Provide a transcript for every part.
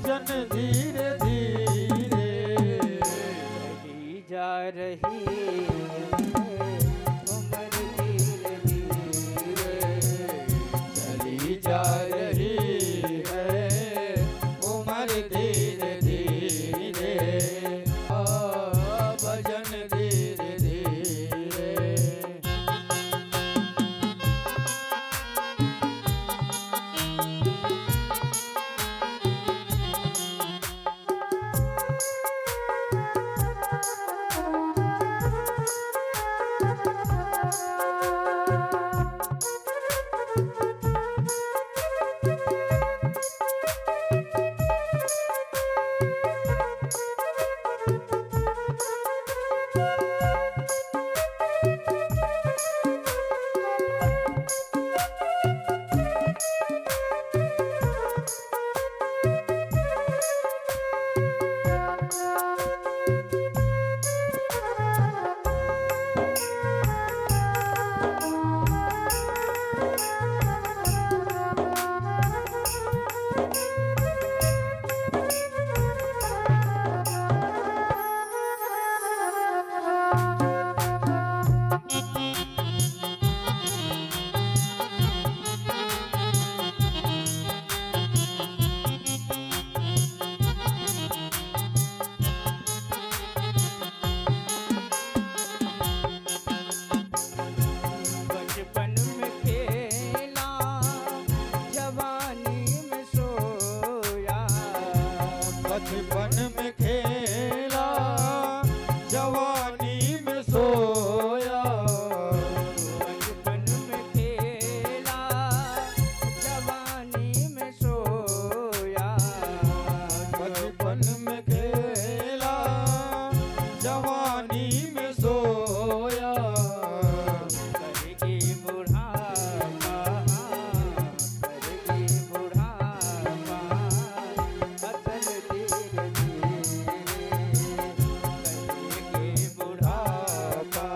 भजन धीरे धीरे चली जा रही उम्र धीरे धीरे चली जा रही है उम्र धीरे धीरे भजन धीरे धीरे बचपन में खेला जवानी में सोया बचपन में खेला जवानी में सोया बचपन में खेला जवानी में सोया करके बुढ़ापा करके बुढ़ापा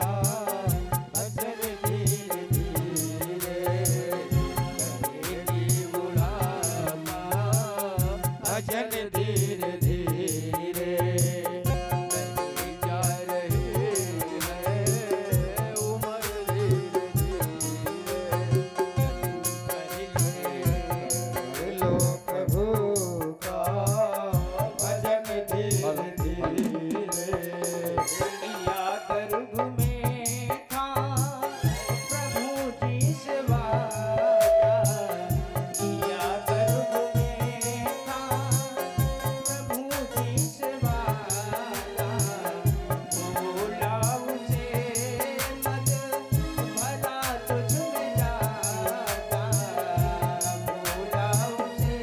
असल धीरे धीरे करके भजन धीरे धीरे या गर्भ में था प्रभु जी से वादा या गर्भ में था प्रभु जी से वादा बोला उसे मत भला तुझ में जाता बोला उसे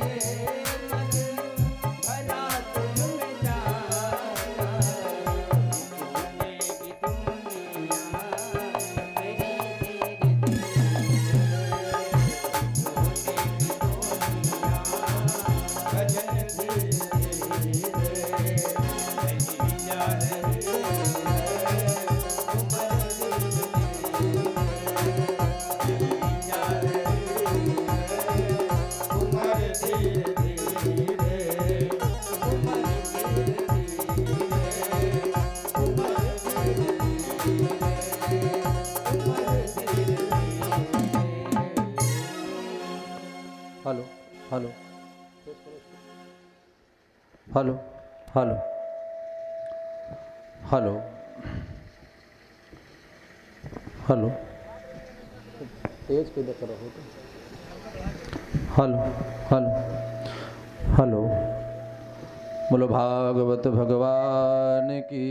मत भला तुझ में जाता hello hello hello hello hello hello तेज पे करो हेलो हेलो हेलो बोलो भागवत भगवान की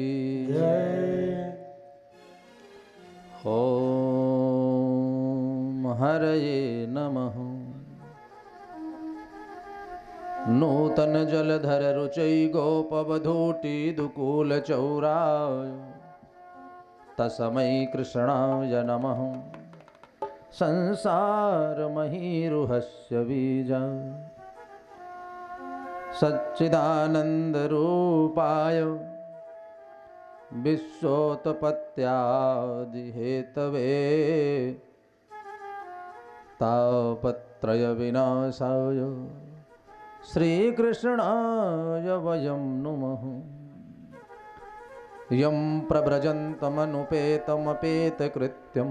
ओम हरये नमः। नूतन जलधर रुचि गोपवधूटी दुकूल चौराय तस्मै कृष्णाय नमः। संसार महीरुहस्य बीजा सच्चिदानंद रूपाय विश्वोत्पत्त्यादि हेतवे तापत्रय विनाशाय श्रीकृष्णाय वयं नुमः। यं प्रव्रजन्तमनुपेतमपेतकृत्यं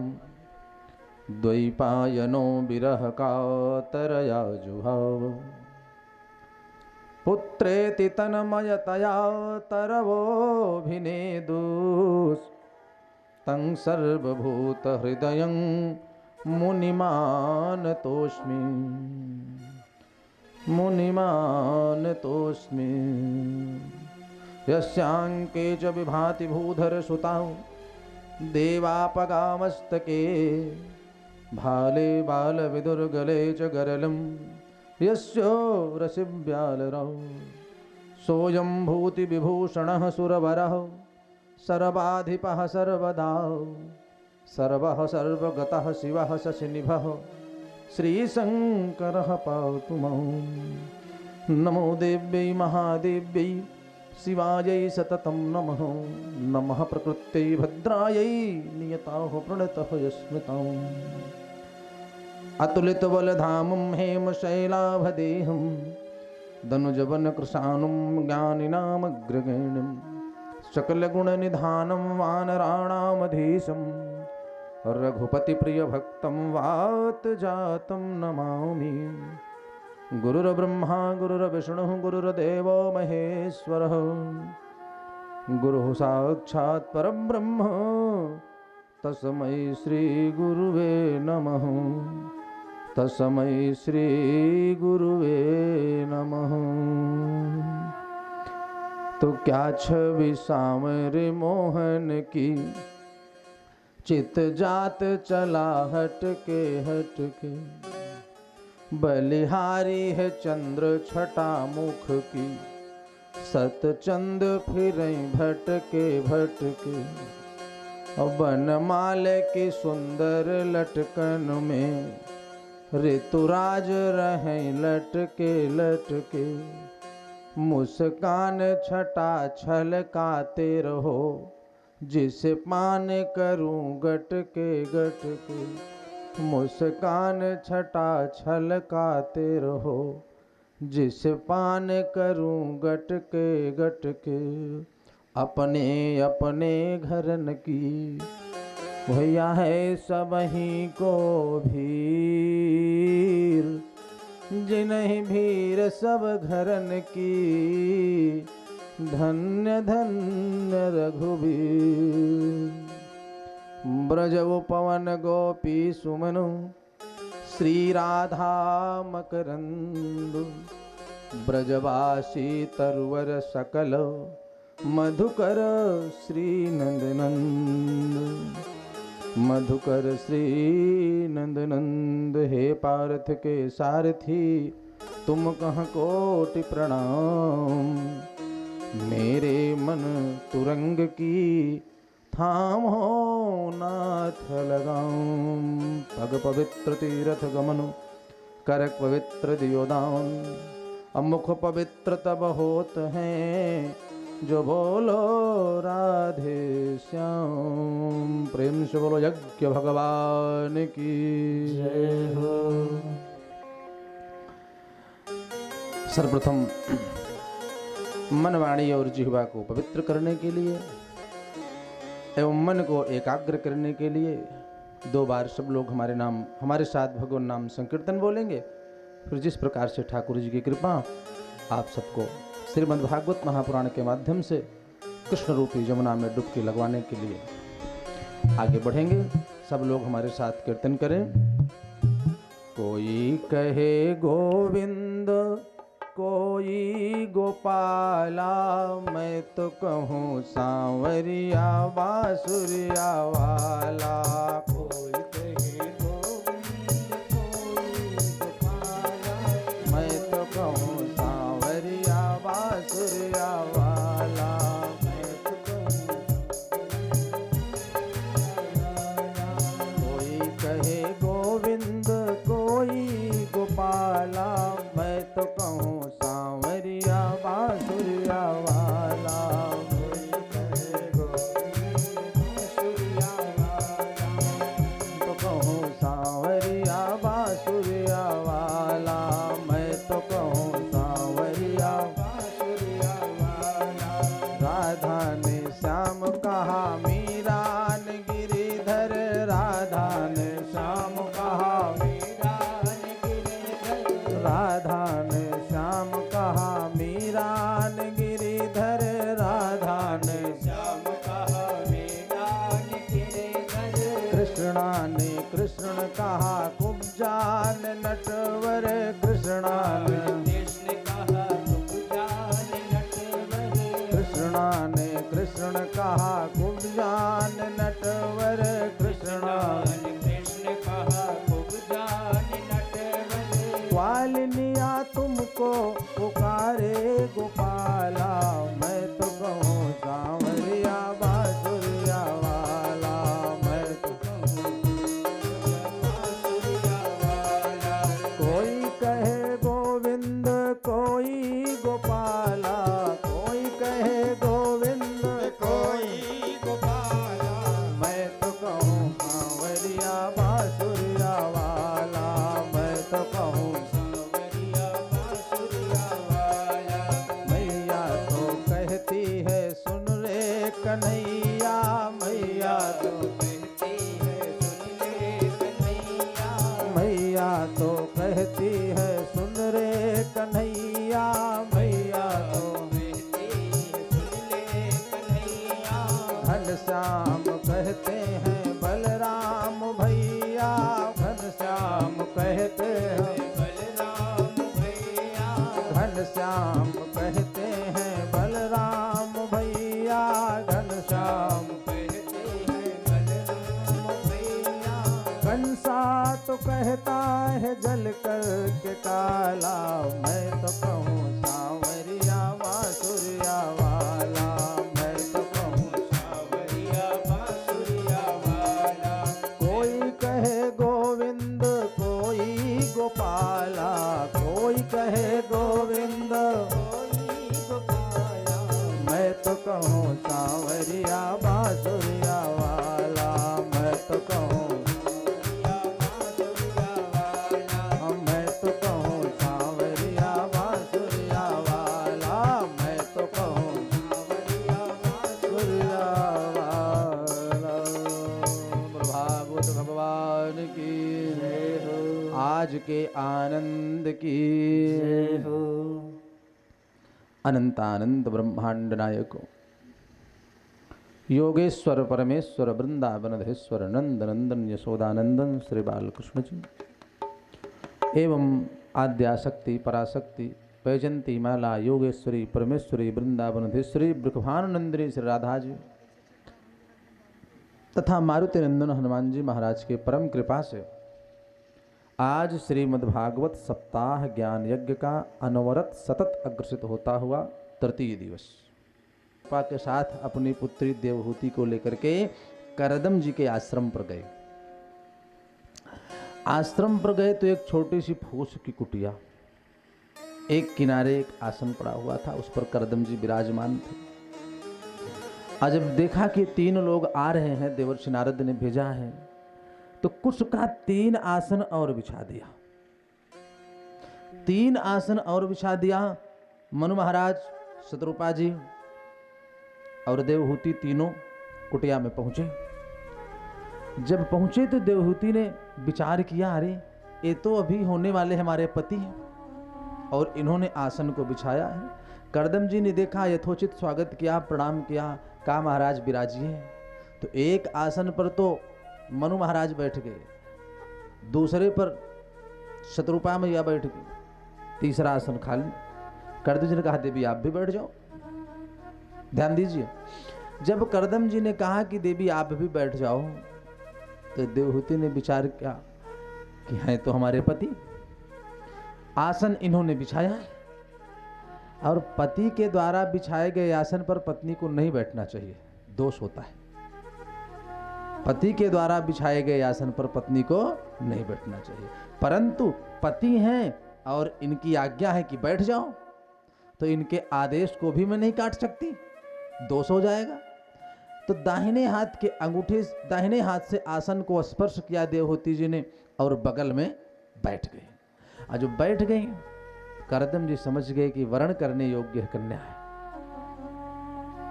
द्वैपायनो विरहकातरया जुहाव। पुत्रेति तन्मयतया तरवोऽभिनेदुस् तं सर्वभूतहृदयं मुनिमानतोऽस्मि मुनिमानतोऽस्मि। यस्यांके च विभाति भूधरसुतां देवापगामस्तके भाले बालविदुर्गले च गरलं यस्यो रसिव्यालरौ सोऽयं भूतिविभूषणः सुरवरः सर्वाधिपः सर्वदा सर्वः सर्वगतः शिवः शशिनिभः श्रीशङ्करः पातु मां। नमो देव्यै महादेव्यै शिवायै सततं नमः। नमः प्रकृत्यै भद्रायै नियताः प्रणतः यस्मिताम्। अतुलितबलधामं हेमशैलाभदेहं दनुजवनकृशानुं ज्ञानिनामग्रगण्यं सकलगुणनिधानं वानराणामधीशं रघुपतिप्रियभक्तं वातजातं नमामि। गुरुर्ब्रह्मा गुरुर्विष्णुः गुरुर्देवो महेश्वरः गुरुः साक्षात् परब्रह्म तस्मै श्रीगुरुवे नमः। तस्मै श्रीगुरुवे नमः। तो क्या छवि सामरे मोहन की चित जात चला हटके हटके। बलिहारी है चंद्र छटा मुख की सतचंद फिरें भटके भटके। बनमाल की सुंदर लटकन में ऋतुराज रहें लटके लटके। मुस्कान छटा छलकाते रहो जिस पान करूं गटके गटके। मुस्कान छटा छलकाते रहो जिस पान करूं गटके गटके। अपने अपने घरन की भैया है सबही को भीर। जिन्हीं भीर सब घरन की धन्य धन्य रघुबीर। ब्रजवो पवन गोपी सुमनु श्री राधा मकरंदु। ब्रजवासी तरुवर सकल मधुकर श्री नंदनंद। मधुकर श्री नंदनंद। हे पार्थ के सारथी तुम कहाँ कोटि प्रणाम। मेरे मन तुरंग की थाम हो नाथ लगाऊं। पग पवित्र तीर्थ गमनु कर पवित्र दियोदान। मुख पवित्र तब होत हैं जो बोलो राधे श्याम। प्रेम से बोलो यज्ञ भगवान की जय हो। सर्वप्रथम मन वाणी और जिह्वा को पवित्र करने के लिए एवं मन को एकाग्र करने के लिए 2 बार सब लोग हमारे नाम हमारे साथ भगवान नाम संकीर्तन बोलेंगे। फिर जिस प्रकार से ठाकुर जी की कृपा आप सबको श्रीमद् भागवत महापुराण के माध्यम से कृष्ण रूपी जमुना में डुबकी लगवाने के लिए आगे बढ़ेंगे। सब लोग हमारे साथ कीर्तन करें। कोई कहे गोविंद कोई गोपाला मैं तो कहूँ सांवरिया बांसुरिया वाला। कोई कहे गोविंद कोई गोपाला मैं तो कहूँ सांवरिया बांसुरिया वाला। मैं तो कहूँ कोई कहे गोविंद कोई गोपाला मैं तो कहूँ सांवरिया बांसुरिया वाला। कोई कहे गोविंद बांसुरिया वाला तो कहूँ सांवरिया बांसुरिया वाला। मैं तो कहूँ सांवरिया कृष्णा ने कृष्ण कहा खूब जान नटवर कृष्णा ने कृष्ण कहा खूब जान नटवर कृष्णा कृष्ण कहा खूब जान नटवर वाल्मिया तुमको पुकारे गोपाला मैं तो कहूँ सांवरिया बांसुरिया वाला मैं तो कोई कहे गोविंद कोई गोपाला कोई कहे गोविंद कोई गोपाला मैं तो कहूँ सांवरिया बांसुरिया वाला मैं तो कहूँ सांवरिया बांसुरिया वाला मैया तो कहती है सुन रे कन्हैया मैया तो कहती है सुन ले कन्हैया मैया तो कहती है सुन रे कन्हैया मैया तो कहती है सुन ले कन्हैया घनश्याम कहते हैं बलराम भैया घनश्याम कहते हैं बलराम भैया घनश्याम कहते हैं बलराम भैया घनश्याम कहते हैं बलराम भैया कंसा तो कहता है जल कर के काला मैं तो कहूँ सांवरिया बांसुरिया वाला मैं तो कहूँ सांवरिया बांसुरिया वाला कोई कहे गोविंद कोई गोपाला कोई कहे गोविंद कोई गोपाला मैं तो कहूँ सांवरिया बांसुरिया वाला मैं तो कहूँ मैं तो कहूँ सांवरिया बांसुरिया वाला मैं तो कहूँ बांसुरिया वाला प्रभावुत भगवान की जय हो आज के आनंद की जय हो अनंतानंद ब्रह्मांड नायको योगेश्वर परमेश्वर वृंदावनधेश्वर नंद नंदन यशोदानंदन श्री बालकृष्ण जी एवं आद्याशक्ति पराशक्ति वैजंती माला योगेश्वरी परमेश्वरी वृंदावनधेश्वरी ब्रह्मानंदनी श्री राधा जी तथा मारुति नंदन हनुमान जी महाराज के परम कृपा से आज श्रीमद्भागवत सप्ताह ज्ञान यज्ञ का अनवरत सतत अग्रसित होता हुआ तृतीय दिवस कृपा के साथ अपनी पुत्री देवहूति को लेकर के करदम जी के आश्रम पर गए। आश्रम पर गए तो एक छोटी सी फूस की कुटिया, एक किनारे एक आसन पड़ा हुआ था, उस पर करदम जी विराजमान थे। आज जब देखा कि 3 लोग आ रहे हैं, देवर्षि नारद ने भेजा है, तो कुछ का 3 आसन और बिछा दिया। 3 आसन और बिछा दिया। मनु महाराज, शत्रुपा जी और देवहूति तीनों कुटिया में पहुंचे। जब पहुंचे तो देवहूति ने विचार किया, अरे ये तो अभी होने वाले हमारे पति हैं और इन्होंने आसन को बिछाया है। करदम जी ने देखा, यथोचित स्वागत किया, प्रणाम किया, कहा महाराज विराजिए। तो एक आसन पर तो मनु महाराज बैठ गए, दूसरे पर शत्रुपा मैया बैठ गई, तीसरा आसन खाली। करदम जी ने कहा देवी आप भी बैठ जाओ। ध्यान दीजिए, जब करदम जी ने कहा कि देवी आप भी बैठ जाओ, तो देवहूति ने विचार किया कि हैं तो हमारे पति, आसन इन्होंने बिछाया है और पति के द्वारा बिछाए गए आसन पर पत्नी को नहीं बैठना चाहिए, दोष होता है। पति के द्वारा बिछाए गए आसन पर पत्नी को नहीं बैठना चाहिए, परंतु पति हैं और इनकी आज्ञा है कि बैठ जाओ, तो इनके आदेश को भी मैं नहीं काट सकती, दोष हो जाएगा। तो दाहिने हाथ के अंगूठे, दाहिने हाथ से आसन को स्पर्श किया देवहूति जी ने और बगल में बैठ गए। और जो बैठ गई, करदम जी समझ गए कि वर्ण करने योग्य कन्या है,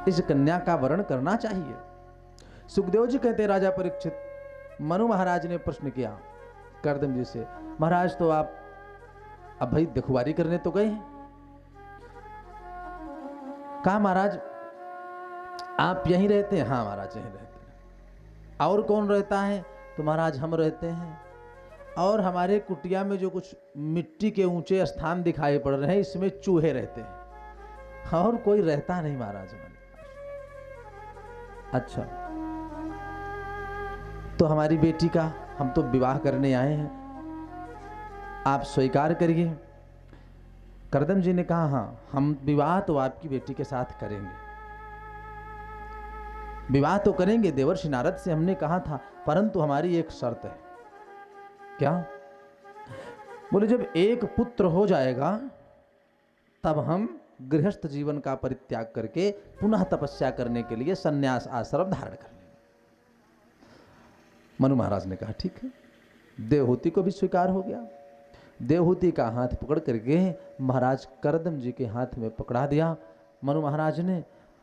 इस कन्या का वर्ण करना चाहिए। सुखदेव जी कहते, राजा परीक्षित, मनु महाराज ने प्रश्न किया करदम जी से, महाराज तो आप अब भाई देखुवारी करने तो गए हैं। कहा महाराज आप यहीं रहते हैं? हाँ महाराज यहीं रहते हैं। और कौन रहता है? तो महाराज हम रहते हैं। और हमारे कुटिया में जो कुछ मिट्टी के ऊंचे स्थान दिखाई पड़ रहे हैं, इसमें चूहे रहते हैं और कोई रहता नहीं महाराज हमारे पास। अच्छा, तो हमारी बेटी का हम तो विवाह करने आए हैं, आप स्वीकार करिए। करदम जी ने कहा हाँ, हम विवाह तो आपकी बेटी के साथ करेंगे, विवाह तो करेंगे। देवर्षि नारद से हमने कहा था, परंतु हमारी एक शर्त है। क्या? बोले जब एक पुत्र हो जाएगा तब हम गृहस्थ जीवन का परित्याग करके पुनः तपस्या करने के लिए संन्यास आश्रम धारण कर लेंगे। मनु महाराज ने कहा ठीक है। देवहूति को भी स्वीकार हो गया। देवहूति का हाथ पकड़ करके महाराज करदम जी के हाथ में पकड़ा दिया। मनु महाराज ने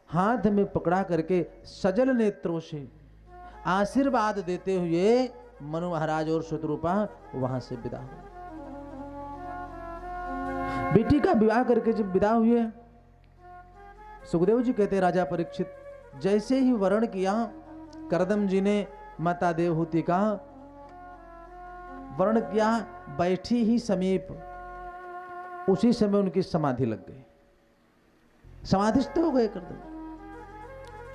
हाथ में पकड़ा करके सजल नेत्रों से आशीर्वाद देते हुए मनु महाराज और शत्रुपा वहां से विदा हुए। बेटी का विवाह करके जब विदा हुए, सुखदेव जी कहते राजा परीक्षित, जैसे ही वर्ण किया करदम जी ने माता देवहूति का वर्ण किया, बैठी ही समीप उसी समय उनकी समाधि लग गई। समाधिस्थ हो गए करदम।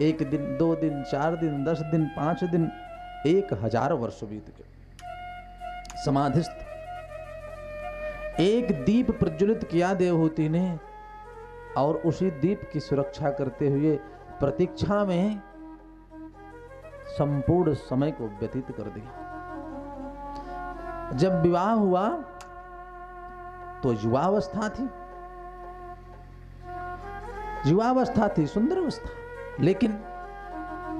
1 दिन 2 दिन 4 दिन 10 दिन 5 दिन 1000 वर्ष बीत गए समाधिस्थ। एक दीप प्रज्वलित किया देवहूति ने और उसी दीप की सुरक्षा करते हुए प्रतीक्षा में संपूर्ण समय को व्यतीत कर दिया। जब विवाह हुआ तो युवावस्था थी, युवावस्था थी, सुंदर अवस्था, लेकिन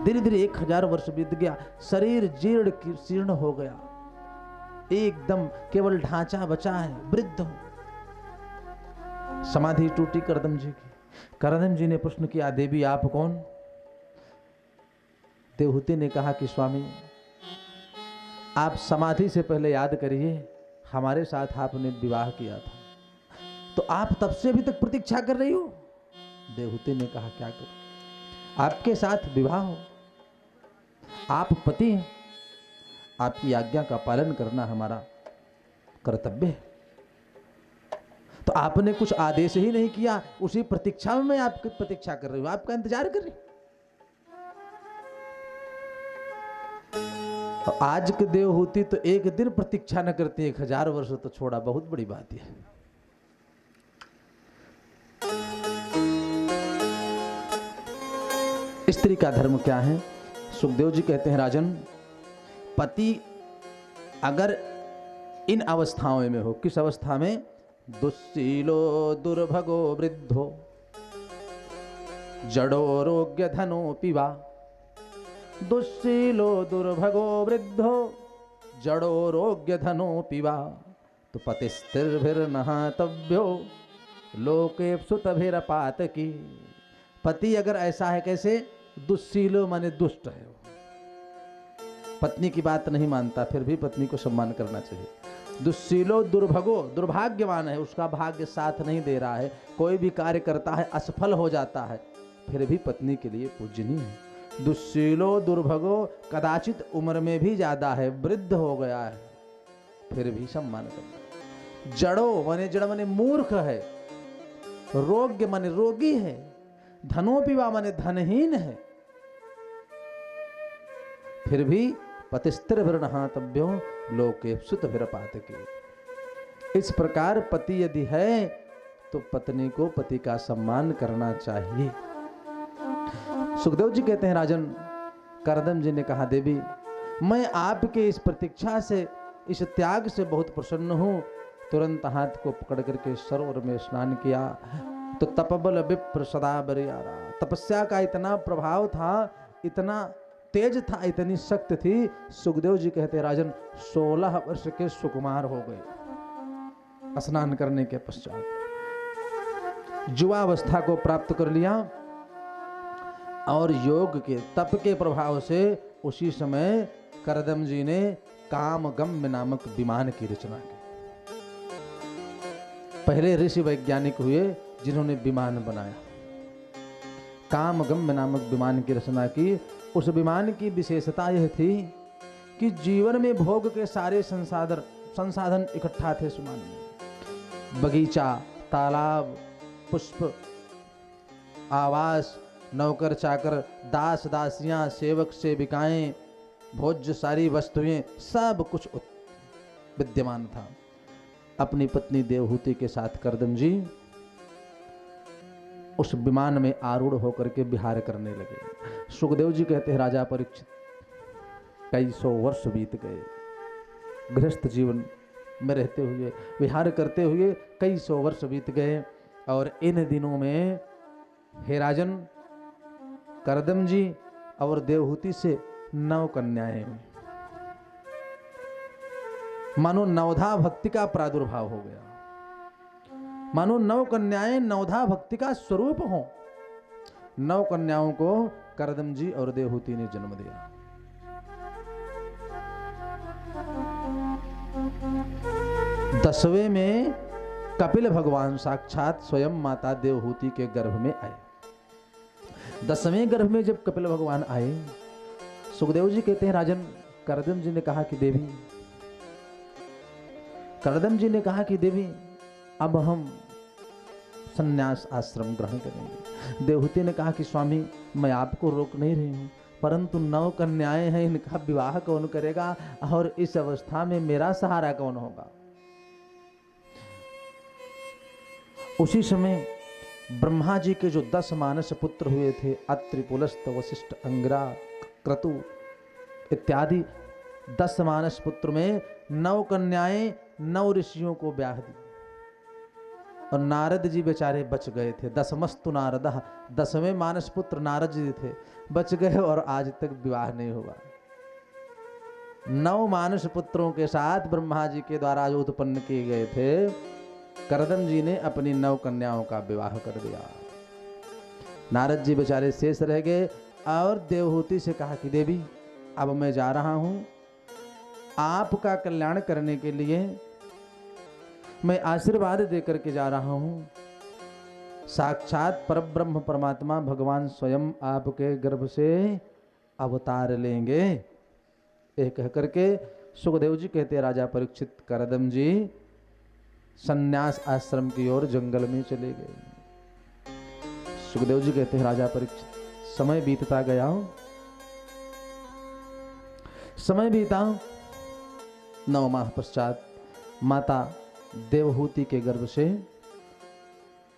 धीरे धीरे 1000 वर्ष बीत गया। शरीर जीर्ण शीर्ण हो गया, एकदम केवल ढांचा बचा है, वृद्ध हो। समाधि टूटी करदम जी की। करदम जी ने प्रश्न किया, देवी आप कौन? देवहूति ने कहा कि स्वामी आप समाधि से पहले याद करिए, हमारे साथ आपने विवाह किया था, तो आप तब से अभी तक प्रतीक्षा कर रही हो। देवहूति ने कहा क्या करूं, आपके साथ विवाह हो, आप पति हैं, आपकी आज्ञा का पालन करना हमारा कर्तव्य है। तो आपने कुछ आदेश ही नहीं किया, उसी प्रतीक्षा में मैं आपकी प्रतीक्षा कर रही हूं, आपका इंतजार कर रही हूं। तो आज के देवहूति तो 1 दिन प्रतीक्षा न करती, 1000 वर्ष तो छोड़ा, बहुत बड़ी बात है। स्त्री का धर्म क्या है? सुखदेव जी कहते हैं राजन, पति अगर इन अवस्थाओं में हो, किस अवस्था में? दुस्सीलो दुर्भगो वृद्धो जड़ो रोग्य धनो पिवा। दुस्सीलो दुर्भगो वृद्धो जड़ो रोग्य धनो पिवा। तो पति स्थिरभिर्नहातव्यो लोके सुतभिरपातकी। पति अगर ऐसा है, कैसे? दुस्सीलो माने दुष्ट है, पत्नी की बात नहीं मानता, फिर भी पत्नी को सम्मान करना चाहिए। दुस्सीलो दुर्भगो, दुर्भाग्यवान है, उसका भाग्य साथ नहीं दे रहा है, कोई भी कार्य करता है असफल हो जाता है, फिर भी पत्नी के लिए पूजनीय है। दुस्सीलो दुर्भगो, कदाचित उम्र में भी ज्यादा है, वृद्ध हो गया है, फिर भी सम्मान करना। जड़ो माने जड़ माने मूर्ख है, रोग्य माने रोगी है, धनोपिवा माने धनहीन है, फिर भी पतिस्थिर नहातव्यो लोके सुत विरपातकी। इस प्रकार पति यदि है तो पत्नी को पति का सम्मान करना चाहिए। सुखदेव जी कहते हैं राजन, करदम जी ने कहा देवी मैं आपके इस प्रतीक्षा से, इस त्याग से बहुत प्रसन्न हूं। तुरंत हाथ को पकड़ करके सरोवर में स्नान किया तो तपबल विप्र सदा बरियारा। तपस्या का इतना प्रभाव था, इतना तेज था, इतनी शक्ति थी, सुखदेव जी कहते राजन 16 वर्ष के सुकुमार हो गए स्नान करने के पश्चात। युवावस्था को प्राप्त कर लिया और योग के तप के प्रभाव से उसी समय करदम जी ने कामगम्य नामक विमान की रचना की। पहले ऋषि वैज्ञानिक हुए जिन्होंने विमान बनाया। कामगम्य नामक विमान की रचना की। उस विमान की विशेषता यह थी कि जीवन में भोग के सारे संसाधन इकट्ठा थे सुमान में। बगीचा, तालाब, पुष्प, आवास, नौकर चाकर, दास दासियां, सेवक सेविकाएं, भोज्य सारी वस्तुएं, सब कुछ विद्यमान था। अपनी पत्नी देवहूति के साथ करदम जी उस विमान में आरूढ़ होकर के विहार करने लगे। सुखदेव जी कहते हैं, राजा परीक्षित, कई सौ वर्ष बीत गए। गृहस्थ जीवन में रहते हुए, विहार करते हुए कई सौ वर्ष बीत गए। और इन दिनों में हे राजन, करदम जी और देवहूति से 9 कन्याएं हुई। मानो नवधा भक्ति का प्रादुर्भाव हो गया। मानो 9 कन्याएं नवधा भक्ति का स्वरूप हो। 9 कन्याओं को करदम जी और देवहूति ने जन्म दिया। दसवें में कपिल भगवान साक्षात स्वयं माता देवहूति के गर्भ में आए। 10वें गर्भ में जब कपिल भगवान आए, सुखदेव जी कहते हैं, राजन, करदम जी ने कहा कि देवी, करदम जी ने कहा कि देवी, अब हम संन्यास आश्रम ग्रहण करेंगे। देवहूति ने कहा कि स्वामी, मैं आपको रोक नहीं रही हूं, परंतु 9 कन्याएं हैं, इनका विवाह कौन करेगा और इस अवस्था में मेरा सहारा कौन होगा। उसी समय ब्रह्मा जी के जो 10 मानस पुत्र हुए थे, अत्रि, पुलस्त, वशिष्ठ, अंगिरा, क्रतु इत्यादि 10 मानस पुत्र में 9 कन्याएं 9 ऋषियों को ब्याह दी। और नारद जी बेचारे बच गए थे। 10मस्तु नारदः, 10वें मानस पुत्र नारद जी थे, बच गए और आज तक विवाह नहीं हुआ। 9 मानस पुत्रों के साथ ब्रह्मा जी के द्वारा जो उत्पन्न किए गए थे, करदम जी ने अपनी 9 कन्याओं का विवाह कर दिया। नारद जी बेचारे शेष रह गए और देवहूति से कहा कि देवी, अब मैं जा रहा हूं, आपका कल्याण करने के लिए मैं आशीर्वाद देकर के जा रहा हूं। साक्षात परब्रह्म परमात्मा भगवान स्वयं आपके गर्भ से अवतार लेंगे। ये कह करके सुखदेव जी कहते, राजा परीक्षित, करदम जी संन्यास आश्रम की ओर जंगल में चले गए। सुखदेव जी कहते हैं, राजा परीक्षित, समय बीतता गया, समय बीता। 9 माह पश्चात माता देवहूति के गर्भ से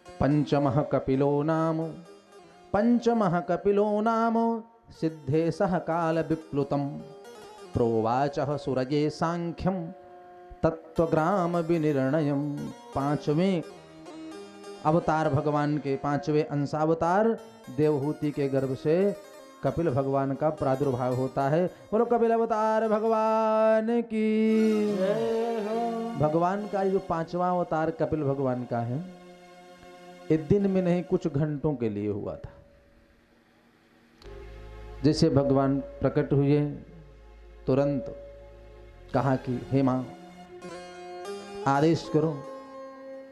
पंचमः कपिलो नाम सिद्धेशः काल विप्लुतम प्रोवाचः सुरजे सांख्यम तत्वग्राम विनिर्णयम। 5वें अवतार भगवान के 5वें अंशावतार देवहूति के गर्भ से कपिल भगवान का प्रादुर्भाव होता है। बोलो कपिल अवतार भगवान की जय हो। भगवान का जो 5वां अवतार कपिल भगवान का है, एक दिन में नहीं, कुछ घंटों के लिए हुआ था। जैसे भगवान प्रकट हुए, तुरंत कहा कि हे मां, आदेश करो,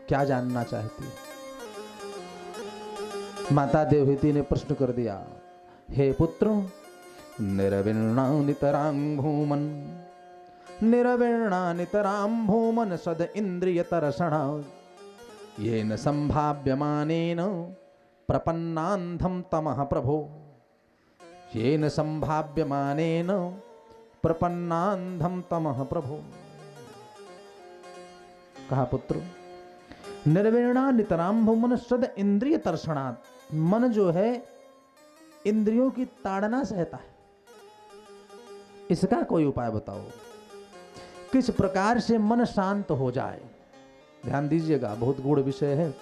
क्या जानना चाहती है। माता देवहूति ने प्रश्न कर दिया, हे पुत्र, निर्विण्णा नितरां भूमन सद इंद्रिय तरसणा येन संभाव्यमानेन प्रपन्नान्धं तमः प्रभो। येन संभाव्यमानेन प्रपन्नान्धं तमः प्रभो। कहा, पुत्र, निर्विण्णा नितरां भूमन सद इंद्रिय तरसणात्, मन जो है इंद्रियों की ताड़ना सहता है, इसका कोई उपाय बताओ, किस प्रकार से मन शांत हो जाए। ध्यान दीजिएगा, बहुत गूढ़ विषय है।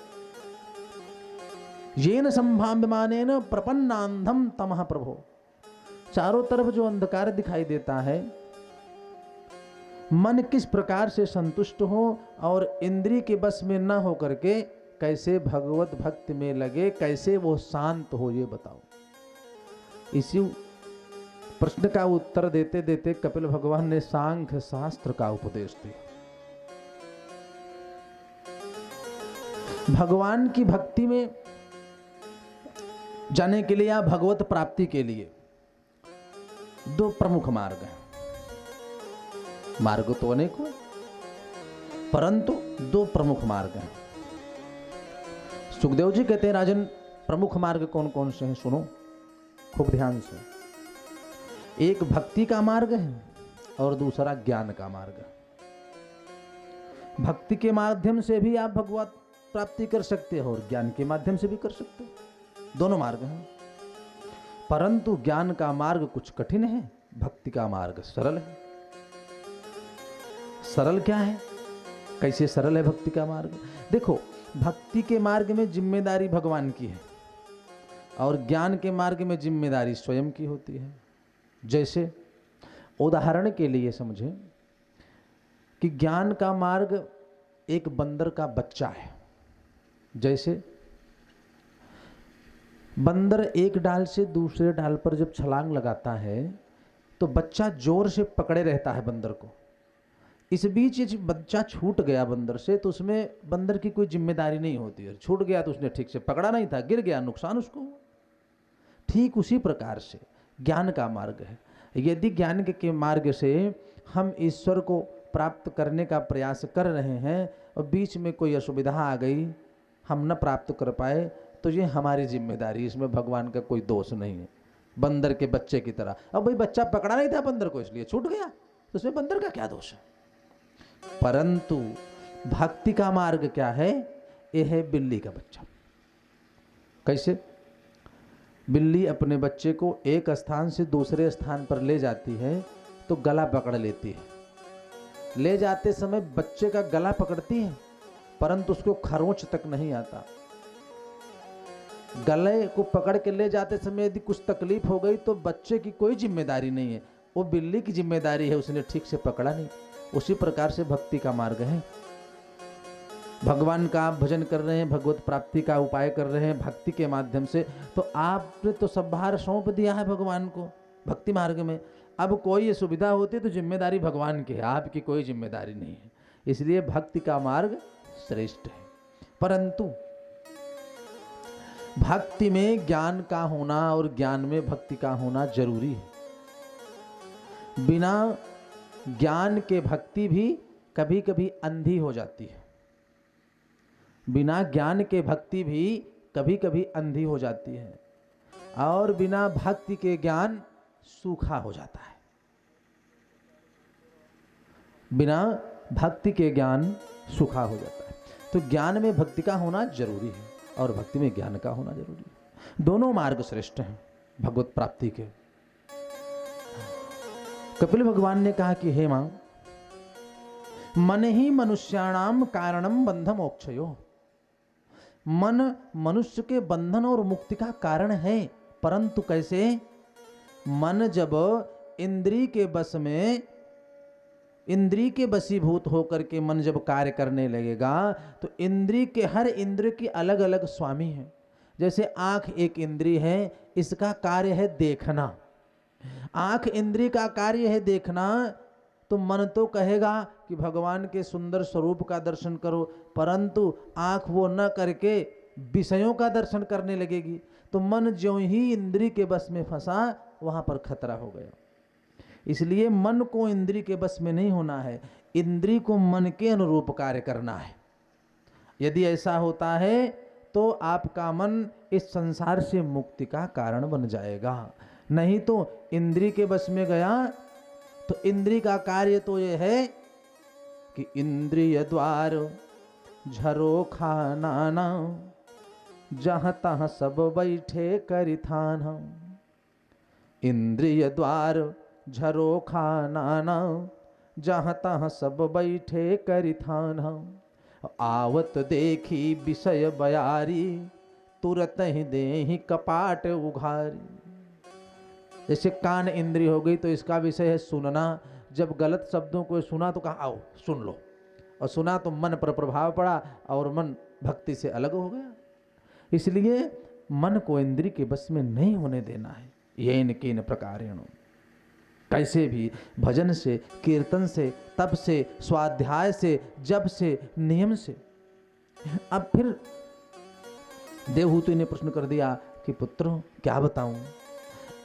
येन संभाव्यमानेन प्रपन्नान्धं तमः प्रभो। चारों तरफ जो अंधकार दिखाई देता है, मन किस प्रकार से संतुष्ट हो और इंद्रिय के बस में न हो करके कैसे भगवत भक्ति में लगे, कैसे वो शांत हो, ये बताओ। इसी प्रश्न का उत्तर देते देते कपिल भगवान ने सांख्य शास्त्र का उपदेश दिया। भगवान की भक्ति में जाने के लिए या भगवत प्राप्ति के लिए 2 प्रमुख मार्ग हैं। मार्ग तो अनेक हो, परंतु दो प्रमुख मार्ग हैं। सुखदेव जी कहते हैं राजन, प्रमुख मार्ग कौन कौन से हैं सुनो खूब ध्यान से। एक भक्ति का मार्ग है और दूसरा ज्ञान का मार्ग है। भक्ति के माध्यम से भी आप भगवत प्राप्ति कर सकते हो और ज्ञान के माध्यम से भी कर सकते हो, दोनों मार्ग हैं। परंतु ज्ञान का मार्ग कुछ कठिन है, भक्ति का मार्ग सरल है। सरल क्या है, कैसे सरल है भक्ति का मार्ग? देखो, भक्ति के मार्ग में जिम्मेदारी भगवान की है और ज्ञान के मार्ग में जिम्मेदारी स्वयं की होती है। जैसे उदाहरण के लिए समझें कि ज्ञान का मार्ग एक बंदर का बच्चा है। जैसे बंदर एक डाल से दूसरे डाल पर जब छलांग लगाता है तो बच्चा जोर से पकड़े रहता है बंदर को। इस बीच ये बच्चा छूट गया बंदर से तो उसमें बंदर की कोई जिम्मेदारी नहीं होती है। छूट गया तो उसने ठीक से पकड़ा नहीं था, गिर गया, नुकसान उसको हुआ। ठीक उसी प्रकार से ज्ञान का मार्ग है। यदि ज्ञान के मार्ग से हम ईश्वर को प्राप्त करने का प्रयास कर रहे हैं और बीच में कोई असुविधा आ गई, हम न प्राप्त कर पाए, तो ये हमारी जिम्मेदारी, इसमें भगवान का कोई दोष नहीं है। बंदर के बच्चे की तरह, अब भाई बच्चा पकड़ा नहीं था बंदर को इसलिए छूट गया, तो उसमें बंदर का क्या दोष है? परंतु भक्ति का मार्ग क्या है? यह है बिल्ली का बच्चा। कैसे? बिल्ली अपने बच्चे को एक स्थान से दूसरे स्थान पर ले जाती है तो गला पकड़ लेती है। ले जाते समय बच्चे का गला पकड़ती है परंतु उसको खरोंच तक नहीं आता। गले को पकड़ के ले जाते समय यदि कुछ तकलीफ हो गई तो बच्चे की कोई जिम्मेदारी नहीं है, वो बिल्ली की जिम्मेदारी है, उसने ठीक से पकड़ा नहीं। उसी प्रकार से भक्ति का मार्ग है। भगवान का आप भजन कर रहे हैं, भगवत प्राप्ति का उपाय कर रहे हैं भक्ति के माध्यम से, तो आपने तो सब भार सौंप दिया है भगवान को भक्ति मार्ग में। अब कोई ये सुविधा होती है तो जिम्मेदारी भगवान की है, आपकी कोई जिम्मेदारी नहीं है। इसलिए भक्ति का मार्ग श्रेष्ठ है। परंतु भक्ति में ज्ञान का होना और ज्ञान में भक्ति का होना जरूरी है। बिना ज्ञान के भक्ति भी कभी कभी अंधी हो जाती है। बिना ज्ञान के भक्ति भी कभी कभी अंधी हो जाती है और बिना भक्ति के ज्ञान सूखा हो जाता है। बिना भक्ति के ज्ञान सूखा हो जाता है। तो ज्ञान में भक्ति का होना जरूरी है और भक्ति में ज्ञान का होना जरूरी है। दोनों मार्ग श्रेष्ठ हैं भगवत प्राप्ति के। कपिल भगवान ने कहा कि हे मां, मन ही मनुष्याणाम कारणम बंध मोक्षयो। मन मनुष्य के बंधन और मुक्ति का कारण है, परंतु कैसे? मन जब इंद्रिय के बस में, इंद्रिय के वशीभूत होकर के मन जब कार्य करने लगेगा तो इंद्रिय के हर इंद्रिय की अलग अलग स्वामी है। जैसे आंख एक इंद्रिय है, इसका कार्य है देखना। आंख इंद्रिय का कार्य है देखना, तो मन तो कहेगा कि भगवान के सुंदर स्वरूप का दर्शन करो, परंतु आंख वो न करके विषयों का दर्शन करने लगेगी। तो मन ज्यों ही इंद्रिय के बस में फंसा वहां पर खतरा हो गया। इसलिए मन को इंद्रिय के बस में नहीं होना है, इंद्रिय को मन के अनुरूप कार्य करना है। यदि ऐसा होता है तो आपका मन इस संसार से मुक्ति का कारण बन जाएगा। नहीं तो इंद्रिय के बस में गया तो इंद्रिय का कार्य तो ये है कि इंद्रिय द्वार झरोखा नाना, जहां तहां सब बैठे करिथान। इंद्रिय द्वार झरोखा नाना, जहां तहां सब बैठे करिथान। आवत देखी विषय बयारी, तुरत ही देहि कपाट उघारी। जैसे कान इंद्रिय हो गई तो इसका विषय है सुनना। जब गलत शब्दों को सुना तो कहा आओ सुन लो, और सुना तो मन पर प्रभाव पड़ा और मन भक्ति से अलग हो गया। इसलिए मन को इंद्रिय के बस में नहीं होने देना है। ये इनके इन प्रकारेण कैसे भी भजन से, कीर्तन से, तप से, स्वाध्याय से, जप से, नियम से। अब फिर देवहूति ने प्रश्न कर दिया कि पुत्र क्या बताऊं,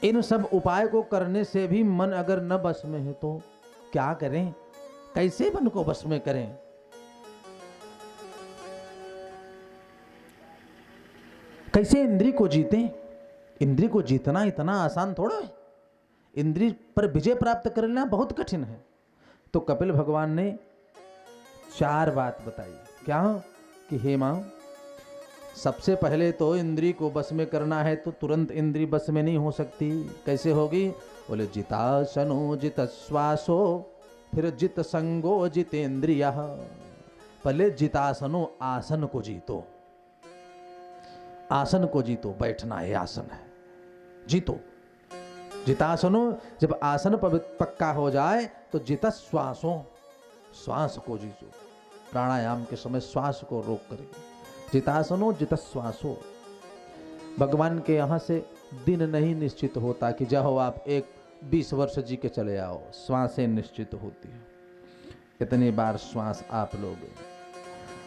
इन सब उपाय को करने से भी मन अगर न बस में है तो क्या करें, कैसे मन को बस में करें? कैसे इंद्री को जीतें? इंद्री को जीतना इतना आसान थोड़ा है। इंद्री पर विजय प्राप्त कर लेना बहुत कठिन है। तो कपिल भगवान ने 4 बात बताई। क्या? कि हे मां, सबसे पहले तो इंद्री को बस में करना है तो तुरंत इंद्री बस में नहीं हो सकती। कैसे होगी? बोले जितासनो जित श्वासो फिर जित संगो जितेंद्रिय। पहले जितासनो, आसन को जीतो। आसन को जीतो, बैठना है आसन है, जीतो। जितासनो, जब आसन पक्का हो जाए तो जित श्वासों, श्वास को जीतो। प्राणायाम के समय श्वास को रोक करके जितासनो जित श्वासो। भगवान के यहाँ से दिन नहीं निश्चित होता कि जाओ आप 20 वर्ष जी के चले आओ। श्वासें निश्चित होती है, इतनी बार श्वास आप लोगे।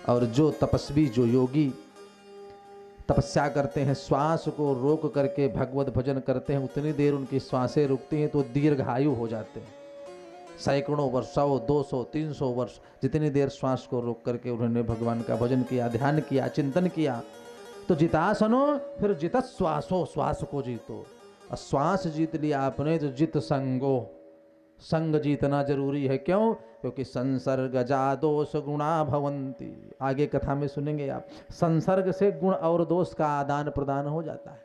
और जो तपस्वी, जो योगी तपस्या करते हैं, श्वास को रोक करके भगवत भजन करते हैं, उतनी देर उनकी श्वासें रुकती हैं तो दीर्घायु हो जाते हैं। सैकड़ों वर्ष, 100, 200, 300 वर्ष, जितनी देर श्वास को रोक करके उन्होंने भगवान का भजन किया, ध्यान किया, चिंतन किया। तो जितासनो फिर जित श्वासो, श्वास को जीतो। और श्वास जीत लिया आपने तो जित संगो, संग जीतना जरूरी है। क्यों? क्योंकि संसर्गजा दोष गुणा भवंती। आगे कथा में सुनेंगे आप, संसर्ग से गुण और दोष का आदान प्रदान हो जाता है।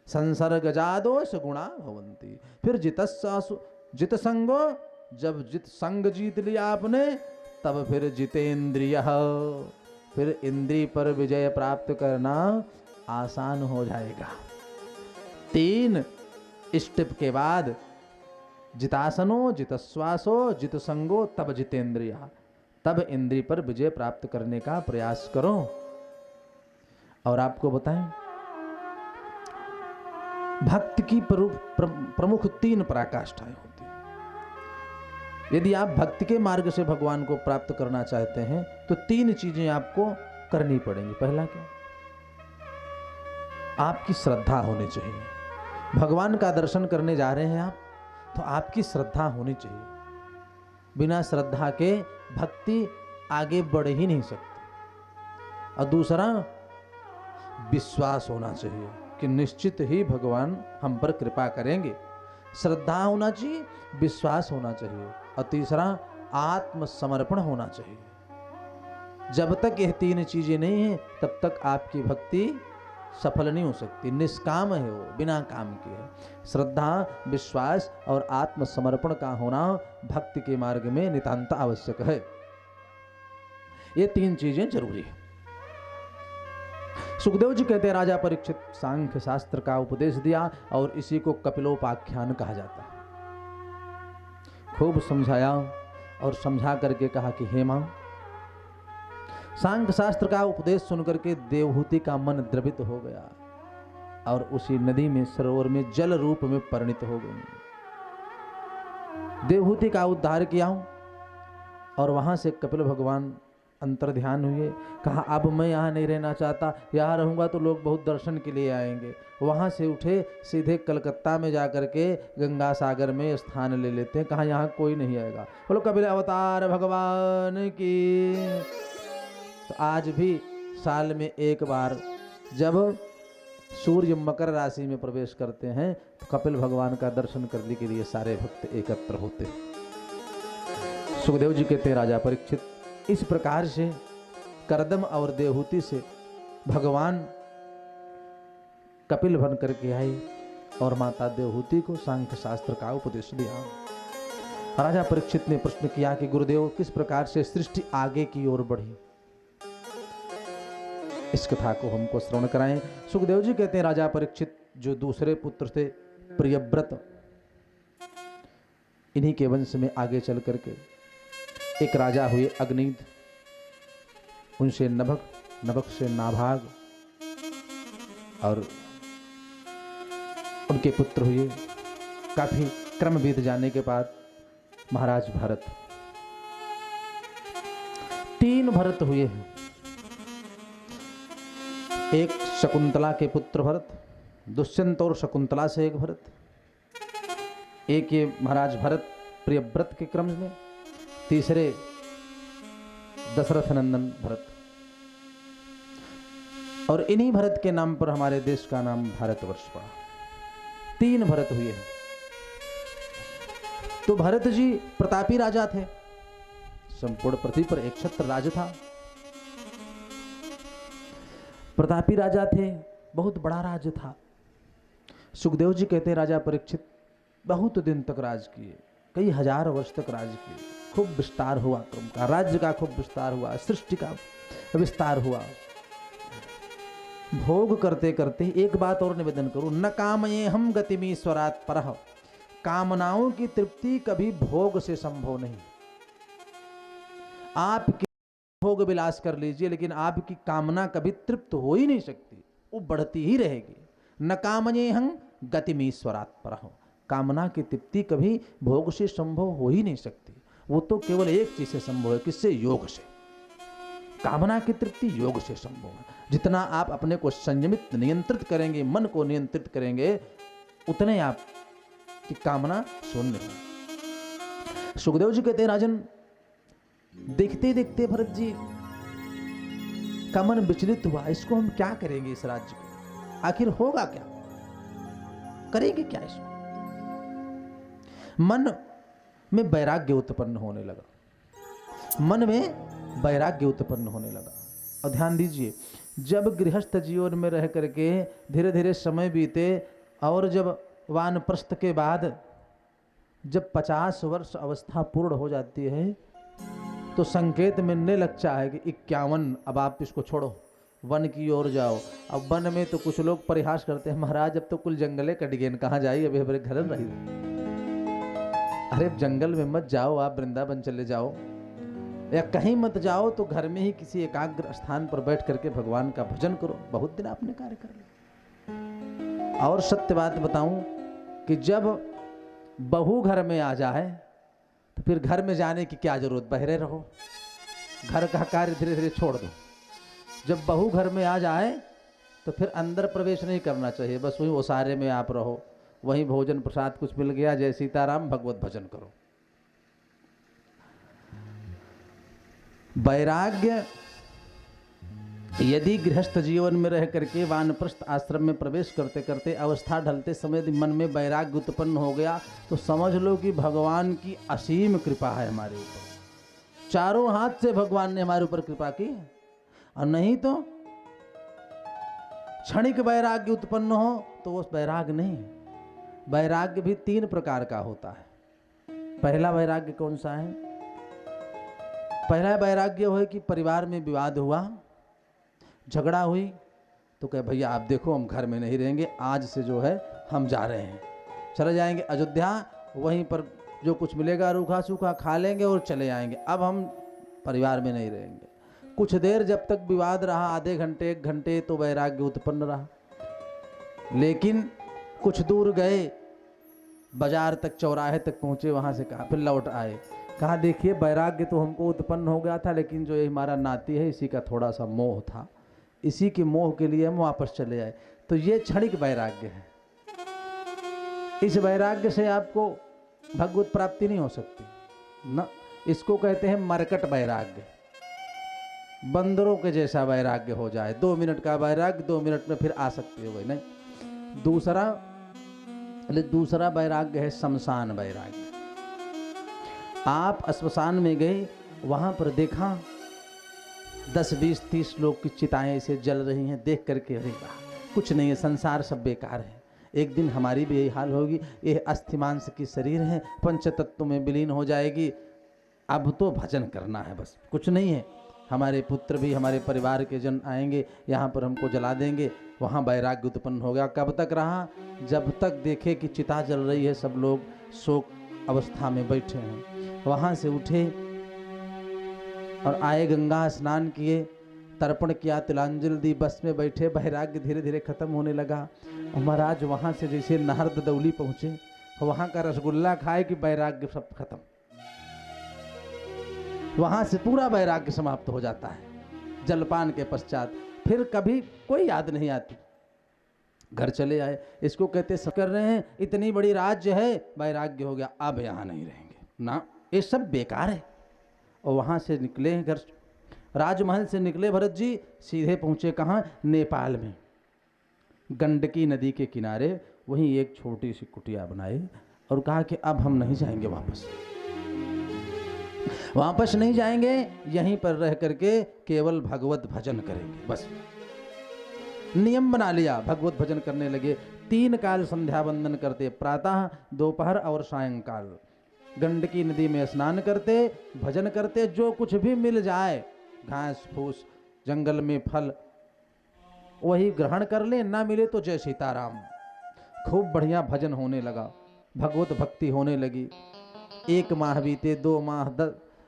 संसर्गजा दोष गुणा भवंती। फिर जित संगो, जब जित संग जीत लिया आपने तब फिर जितेंद्रिय, फिर इंद्रिय पर विजय प्राप्त करना आसान हो जाएगा। 3 स्टेप के बाद जितासनो जित श्वासो जित संगो तब जितेंद्रिय, तब इंद्रिय पर विजय प्राप्त करने का प्रयास करो। और आपको बताएं, भक्त की प्रमुख 3 पराकाष्ठाएं होती हैं। यदि आप भक्ति के मार्ग से भगवान को प्राप्त करना चाहते हैं तो 3 चीजें आपको करनी पड़ेंगी। पहला क्या? आपकी श्रद्धा होनी चाहिए। भगवान का दर्शन करने जा रहे हैं आप, तो आपकी श्रद्धा होनी चाहिए। बिना श्रद्धा के भक्ति आगे बढ़ ही नहीं सकती। और दूसरा, विश्वास होना चाहिए कि निश्चित ही भगवान हम पर कृपा करेंगे। श्रद्धा होना चाहिए, विश्वास होना चाहिए। और तीसरा, आत्मसमर्पण होना चाहिए। जब तक यह 3 चीजें नहीं है तब तक आपकी भक्ति सफल नहीं हो सकती। निष्काम है वो, बिना काम के है। श्रद्धा, विश्वास और आत्मसमर्पण का होना भक्ति के मार्ग में नितांत आवश्यक है। ये 3 चीजें जरूरी है। सुखदेव जी कहते हैं, राजा परीक्षित सांख्य शास्त्र का उपदेश दिया और इसी को कपिलोपाख्यान कहा जाता है। खूब समझाया और समझा करके कहा कि हे मां, सांख्य शास्त्र का उपदेश सुनकर के देवहूति का मन द्रवित हो गया और उसी नदी में, सरोवर में जल रूप में परिणित हो गई। देवहूति का उद्धार किया और वहां से कपिल भगवान अंतर ध्यान हुए। कहा अब मैं यहाँ नहीं रहना चाहता, यहाँ रहूंगा तो लोग बहुत दर्शन के लिए आएंगे। वहां से उठे, सीधे कलकत्ता में जाकर के गंगा सागर में स्थान ले लेते हैं। कहा यहाँ कोई नहीं आएगा। बोलो कपिल अवतार भगवान की। तो आज भी साल में एक बार जब सूर्य मकर राशि में प्रवेश करते हैं तो कपिल भगवान का दर्शन करने के लिए सारे भक्त एकत्र होते हैं। सुखदेव जी कहते हैं, राजा परीक्षित, इस प्रकार से करदम और देवहूति से भगवान कपिल बन करके आए और माता देवहूति को सांख्य शास्त्र का उपदेश दिया। राजा परीक्षित ने प्रश्न किया कि गुरुदेव, किस प्रकार से सृष्टि आगे की ओर बढ़ी? इस कथा को हमको श्रवण कराएं। सुखदेव जी कहते हैं, राजा परीक्षित, जो दूसरे पुत्र थे प्रियव्रत, इन्हीं के वंश में आगे चल करके एक राजा हुए अग्निद, उनसे नभक, नभक से नाभाग और उनके पुत्र हुए। काफी क्रम बीत जाने के बाद महाराज भरत, 3 भरत हुए हैं। एक शकुंतला के पुत्र भरत, दुष्यंत और शकुंतला से एक भरत, एक ये महाराज भरत प्रियव्रत के क्रम में, तीसरे दशरथ नंदन भरत। और इन्हीं भरत के नाम पर हमारे देश का नाम भारतवर्ष पड़ा। 3 भरत हुए हैं। तो भरत जी प्रतापी राजा थे, संपूर्ण पृथ्वी पर एक छत्र राज था। प्रतापी राजा थे, बहुत बड़ा राज्य था। सुखदेव जी कहते हैं राजा परीक्षित बहुत दिन तक राज किए, कई हजार वर्ष तक राज किए, खूब विस्तार हुआ क्रम का, राज्य का खूब विस्तार हुआ, सृष्टि का विस्तार हुआ। भोग करते करते एक बात और निवेदन करूं, न कामये हम गतिमी स्वरात परह, कामनाओं की तृप्ति कभी भोग से संभव नहीं। आप भोग विलास कर लीजिए, लेकिन आपकी कामना कभी तृप्त हो ही नहीं सकती, वो बढ़ती ही रहेगी। न कामये हम गतिमी स्वरात परह, कामना की तृप्ति कभी भोग से संभव हो ही नहीं सकती। वो तो केवल एक चीज से संभव है, किससे? योग से। कामना की तृप्ति योग से संभव है। जितना आप अपने को संयमित नियंत्रित करेंगे, मन को नियंत्रित करेंगे, उतने आप की कामना शून्य हो। सुखदेव जी कहते हैं राजन, देखते देखते भरत जी का मन विचलित हुआ, इसको हम क्या करेंगे? इस राज्य को आखिर होगा क्या, करेंगे क्या इसको? मन में वैराग्य उत्पन्न होने लगा, मन में वैराग्य उत्पन्न होने लगा। और ध्यान दीजिए, जब गृहस्थ जीवन में रह करके धीरे धीरे समय बीते और जब वानप्रस्थ के बाद जब 50 वर्ष अवस्था पूर्ण हो जाती है, तो संकेत मिलने लगता है कि 51, अब आप इसको छोड़ो, वन की ओर जाओ। अब वन में तो कुछ लोग परिहास करते हैं, महाराज अब तो कुल जंगले कट गए, कहाँ जाइए, अभी हमारे घर रही। अरे जंगल में मत जाओ, आप वृंदावन चले जाओ, या कहीं मत जाओ तो घर में ही किसी एकाग्र स्थान पर बैठ करके भगवान का भजन करो, बहुत दिन आपने कार्य कर लिया। और सत्य बात बताऊं कि जब बहू घर में आ जाए तो फिर घर में जाने की क्या जरूरत, बहरे रहो, घर का कार्य धीरे धीरे छोड़ दो। जब बहू घर में आ जाए तो फिर अंदर प्रवेश नहीं करना चाहिए, बस वही ओसारे में आप रहो, वहीं भोजन प्रसाद कुछ मिल गया, जय सीताराम, भगवत भजन करो। वैराग्य यदि गृहस्थ जीवन में रह करके वानप्रस्थ आश्रम में प्रवेश करते करते अवस्था ढलते समय मन में वैराग्य उत्पन्न हो गया, तो समझ लो कि भगवान की असीम कृपा है हमारे ऊपर। चारों हाथ से भगवान ने हमारे ऊपर कृपा की। और नहीं तो क्षणिक वैराग्य उत्पन्न हो तो वो वैराग्य नहीं है। वैराग्य भी 3 प्रकार का होता है। पहला वैराग्य कौन सा है? पहला वैराग्य हो कि परिवार में विवाद हुआ, झगड़ा हुई, तो कहे भैया आप देखो हम घर में नहीं रहेंगे, आज से जो है हम जा रहे हैं, चले जाएंगे अयोध्या, वहीं पर जो कुछ मिलेगा रूखा सूखा खा लेंगे और चले आएंगे, अब हम परिवार में नहीं रहेंगे। कुछ देर जब तक विवाद रहा, आधे घंटे 1 घंटे, तो वैराग्य उत्पन्न रहा। लेकिन कुछ दूर गए, बाजार तक, चौराहे तक पहुंचे, वहां से कहा, फिर लौट आए, कहा देखिए वैराग्य तो हमको उत्पन्न हो गया था, लेकिन जो ये हमारा नाती है इसी का थोड़ा सा मोह था, इसी के मोह के लिए हम वापस चले आए। तो ये क्षणिक वैराग्य है। इस वैराग्य से आपको भगवत प्राप्ति नहीं हो सकती ना। इसको कहते हैं मरकट वैराग्य, बंदरों के जैसा वैराग्य हो जाए। 2 मिनट का वैराग्य, 2 मिनट में फिर आ सकती हो गई नहीं। दूसरा वैराग्य है शमशान वैराग्य। आप श्मशान में गए, वहां पर देखा 10, 20, 30 लोग की चिताएं ऐसे जल रही हैं, देख करके अरे वाह, कुछ नहीं है, संसार सब बेकार है, एक दिन हमारी भी यही हाल होगी, ये अस्थि मांस की शरीर है, पंचतत्व में विलीन हो जाएगी, अब तो भजन करना है, बस कुछ नहीं है। हमारे पुत्र भी, हमारे परिवार के जन आएंगे, यहाँ पर हमको जला देंगे। वहाँ वैराग्य उत्पन्न हो गया। कब तक रहा? जब तक देखे कि चिता जल रही है, सब लोग शोक अवस्था में बैठे हैं। वहाँ से उठे और आए, गंगा स्नान किए, तर्पण किया, तिलांजलि दी, बस में बैठे। वैराग्य धीरे धीरे खत्म होने लगा। महाराज वहाँ से जैसे नाहरद दौली पहुँचे, वहाँ का रसगुल्ला खाए कि वैराग्य सब खत्म। वहाँ से पूरा वैराग्य समाप्त हो जाता है। जलपान के पश्चात फिर कभी कोई याद नहीं आती, घर चले आए। इसको कहते सब कर रहे हैं, इतनी बड़ी राज्य है, वैराग्य हो गया, अब यहाँ नहीं रहेंगे ना, ये सब बेकार है। और वहाँ से निकले हैं घर, राजमहल से निकले भरत जी, सीधे पहुँचे कहाँ? नेपाल में। गंडकी नदी के किनारे वहीं एक छोटी सी कुटिया बनाई और कहा कि अब हम नहीं जाएंगे वापस नहीं जाएंगे, यहीं पर रह करके केवल भगवत भजन करेंगे। बस नियम बना लिया, भगवत भजन करने लगे। 3 काल संध्या वंदन करते, प्रातः, दोपहर और सायंकाल। गंडकी नदी में स्नान करते, भजन करते, जो कुछ भी मिल जाए, घास फूस, जंगल में फल, वही ग्रहण कर ले, ना मिले तो जय सीताराम। खूब बढ़िया भजन होने लगा, भगवत भक्ति होने लगी। 1 माह बीते, 2 माह,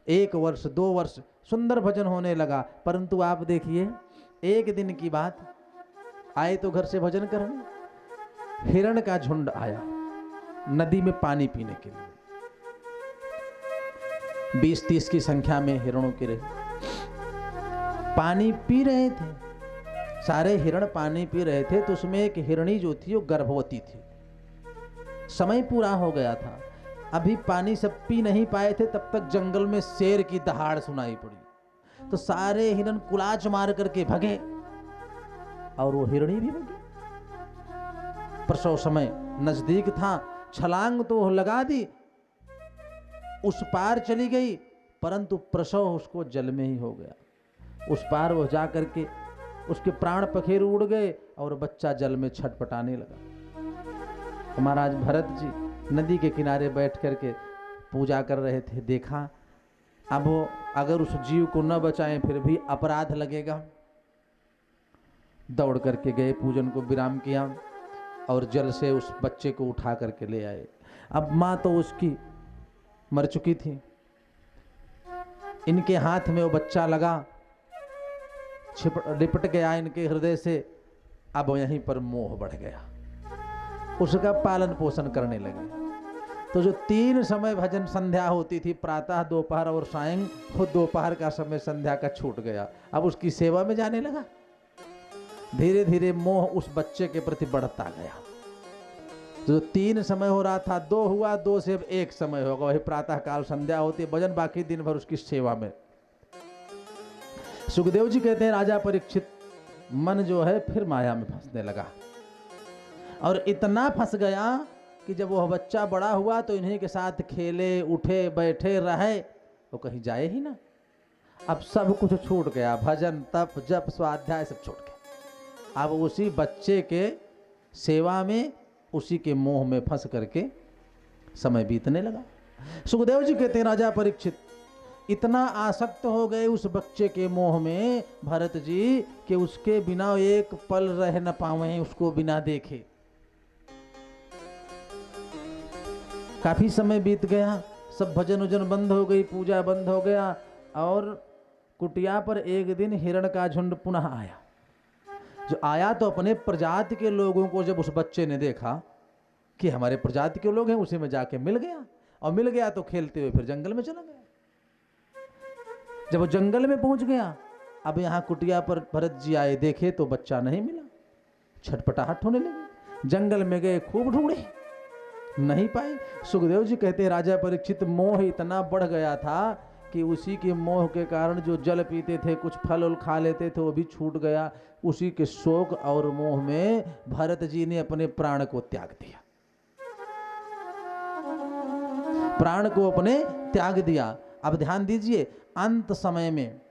1 वर्ष, 2 वर्ष, सुंदर भजन होने लगा। परंतु आप देखिए, एक दिन की बात, आए तो घर से भजन करने, हिरण का झुंड आया नदी में पानी पीने के लिए। 20-30 की संख्या में हिरणों के रहे, पानी पी रहे थे। सारे हिरण पानी पी रहे थे, तो उसमें एक हिरणी जो थी वो गर्भवती थी। समय पूरा हो गया था, अभी पानी सब पी नहीं पाए थे, तब तक जंगल में शेर की दहाड़ सुनाई पड़ी। तो सारे हिरण कुलाच मार करके भगे और वो हिरणी भी भगी। प्रसव समय नजदीक था, छलांग तो लगा दी, उस पार चली गई, परंतु प्रसव उसको जल में ही हो गया। उस पार वो जा करके उसके प्राण पखेरु उड़ गए और बच्चा जल में छटपटाने लगा। महाराज भरत जी नदी के किनारे बैठ करके पूजा कर रहे थे, देखा अब वो अगर उस जीव को न बचाएं फिर भी अपराध लगेगा। दौड़ करके गए, पूजन को विराम किया और जल से उस बच्चे को उठा करके ले आए। अब माँ तो उसकी मर चुकी थी, इनके हाथ में वो बच्चा लगा, लिपट गया इनके हृदय से। अब यहीं पर मोह बढ़ गया, उसका पालन पोषण करने लगे। तो जो 3 समय भजन संध्या होती थी, प्रातः, दोपहर और सायं, वो दोपहर का समय संध्या का छूट गया। अब उसकी सेवा में जाने लगा। धीरे धीरे मोह उस बच्चे के प्रति बढ़ता गया। जो 3 समय हो रहा था, 2 हुआ, 2 से अब 1 समय होगा। वही प्रातः काल संध्या होती है, भजन, बाकी दिन भर उसकी सेवा में। सुखदेव जी कहते हैं, राजा परीक्षित मन जो है फिर माया में फंसने लगा और इतना फंस गया कि जब वह बच्चा बड़ा हुआ तो इन्हीं के साथ खेले, उठे, बैठे, रहे, वो कहीं जाए ही ना। अब सब कुछ छूट गया, भजन, तप, जप, स्वाध्याय सब छूट गया। अब उसी बच्चे के सेवा में, उसी के मोह में फंस करके समय बीतने लगा। सुखदेव जी कहते हैं, राजा परीक्षित इतना आसक्त हो गए उस बच्चे के मोह में भरत जी कि उसके बिना एक पल रह न पावे, उसको बिना देखे। काफी समय बीत गया, सब भजन उजन बंद हो गई, पूजा बंद हो गया और कुटिया पर एक दिन हिरण का झुंड पुनः आया। जो आया तो अपने प्रजाति के लोगों को जब उस बच्चे ने देखा कि हमारे प्रजाति के लोग हैं, उसी में जाके मिल गया और मिल गया तो खेलते हुए फिर जंगल में चला गया। जब वो जंगल में पहुंच गया, अब यहाँ कुटिया पर भरत जी आए, देखे तो बच्चा नहीं मिला, छटपटाहट होने लगी। जंगल में गए, खूब ढूंढे, नहीं पाए। सुखदेव जी कहते हैं, राजा परीक्षित मोह इतना बढ़ गया था कि उसी के मोह के कारण जो जल पीते थे, कुछ फल उल खा लेते थे, वो भी छूट गया। उसी के शोक और मोह में भरत जी ने अपने प्राण को त्याग दिया, प्राण को अपने त्याग दिया। अब ध्यान दीजिए, अंत समय में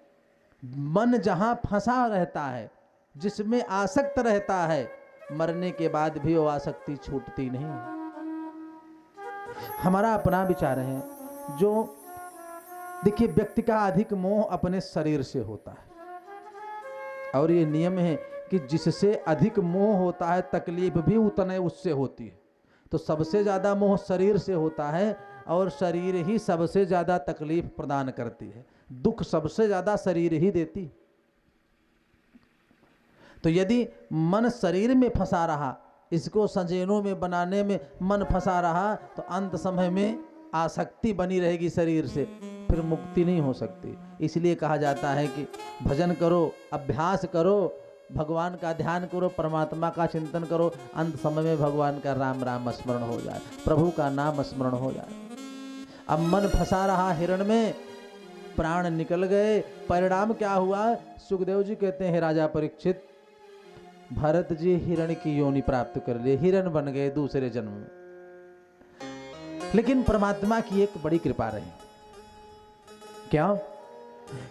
मन जहां फंसा रहता है, जिसमें आसक्त रहता है, मरने के बाद भी वो आसक्ति छूटती नहीं। हमारा अपना विचार है, जो देखिए व्यक्ति का अधिक मोह अपने शरीर से होता है और ये नियम है कि जिससे अधिक मोह होता है तकलीफ भी उतने उससे होती है। तो सबसे ज़्यादा मोह शरीर से होता है और शरीर ही सबसे ज़्यादा तकलीफ प्रदान करती है, दुख सबसे ज़्यादा शरीर ही देती। तो यदि मन शरीर में फंसा रहा, इसको संजेनों में बनाने में मन फंसा रहा, तो अंत समय में आसक्ति बनी रहेगी शरीर से, फिर मुक्ति नहीं हो सकती। इसलिए कहा जाता है कि भजन करो, अभ्यास करो, भगवान का ध्यान करो, परमात्मा का चिंतन करो, अंत समय में भगवान का राम राम स्मरण हो जाए, प्रभु का नाम स्मरण हो जाए। अब मन फंसा रहा हिरण में, प्राण निकल गए। परिणाम क्या हुआ? सुखदेव जी कहते हैं, राजा परीक्षित, भरत जी हिरण की योनि प्राप्त कर लिए, हिरण बन गए दूसरे जन्म में। लेकिन परमात्मा की एक बड़ी कृपा रही। क्या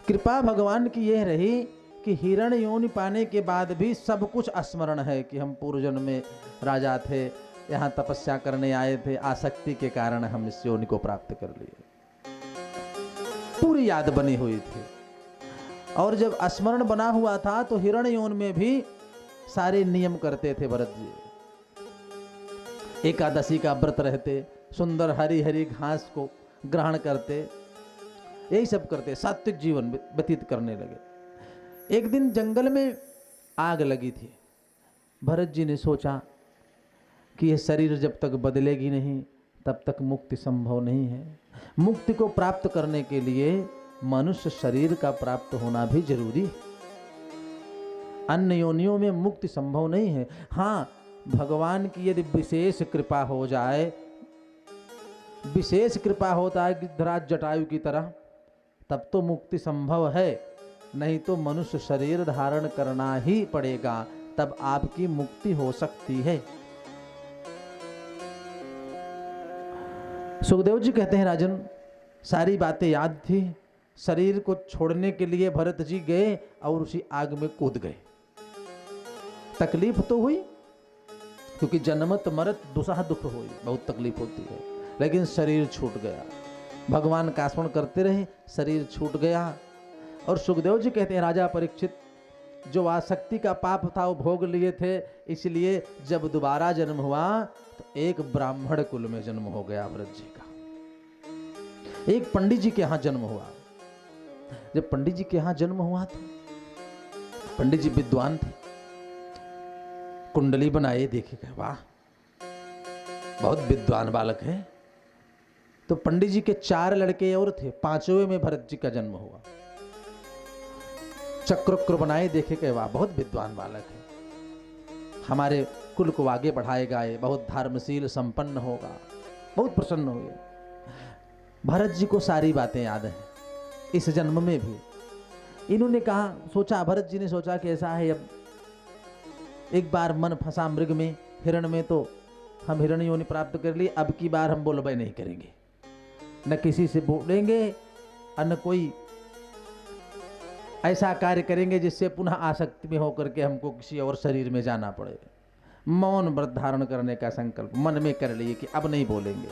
कृपा भगवान की यह रही कि हिरण योनि पाने के बाद भी सब कुछ स्मरण है कि हम पूर्व जन्म में राजा थे, यहाँ तपस्या करने आए थे, आसक्ति के कारण हम इस योनि को प्राप्त कर लिए। पूरी याद बनी हुई थी। और जब स्मरण बना हुआ था तो हिरण योनि में भी सारे नियम करते थे भरत जी। एकादशी का व्रत रहते, सुंदर हरी हरी घास को ग्रहण करते, यही सब करते, सात्विक जीवन व्यतीत करने लगे। एक दिन जंगल में आग लगी थी। भरत जी ने सोचा कि यह शरीर जब तक बदलेगी नहीं तब तक मुक्ति संभव नहीं है। मुक्ति को प्राप्त करने के लिए मनुष्य शरीर का प्राप्त होना भी जरूरी है। अन्य योनियों में मुक्ति संभव नहीं है। हाँ, भगवान की यदि विशेष कृपा हो जाए, विशेष कृपा होता है गिद्धराज जटायु की तरह, तब तो मुक्ति संभव है, नहीं तो मनुष्य शरीर धारण करना ही पड़ेगा, तब आपकी मुक्ति हो सकती है। सुखदेव जी कहते हैं, राजन, सारी बातें याद थी। शरीर को छोड़ने के लिए भरत जी गए और उसी आग में कूद गए। तकलीफ तो हुई, क्योंकि जन्मत मरत दुसह दुख हुई, बहुत तकलीफ होती है, लेकिन शरीर छूट गया। भगवान का स्मरण करते रहे, शरीर छूट गया। और सुखदेव जी कहते हैं, राजा परीक्षित, जो आसक्ति का पाप था वो भोग लिए थे, इसलिए जब दोबारा जन्म हुआ तो एक ब्राह्मण कुल में जन्म हो गया भरत जी का। एक पंडित जी के यहाँ जन्म हुआ। जब पंडित जी के यहाँ जन्म हुआ तो पंडित जी विद्वान थे, कुंडली बनाए, देखे गए, वाह बहुत विद्वान बालक है। तो पंडित जी के 4 लड़के और थे, 5वें में भरत जी का जन्म हुआ। चक्र बनाए, देखे गए, वाह बहुत विद्वान बालक है, हमारे कुल को आगे बढ़ाएगा, ये बहुत धर्मशील संपन्न होगा। बहुत प्रसन्न हुए। भरत जी को सारी बातें याद हैं, इस जन्म में भी। इन्होंने कहा, सोचा, भरत जी ने सोचा कि ऐसा है, अब एक बार मन फंसा मृग में, हिरण में, तो हम हिरण योनि प्राप्त कर लिए, अब की बार हम बोलबे नहीं करेंगे, न किसी से बोलेंगे और न कोई ऐसा कार्य करेंगे जिससे पुनः आसक्ति में होकर के हमको किसी और शरीर में जाना पड़े। मौन व्रत धारण करने का संकल्प मन में कर लिए कि अब नहीं बोलेंगे।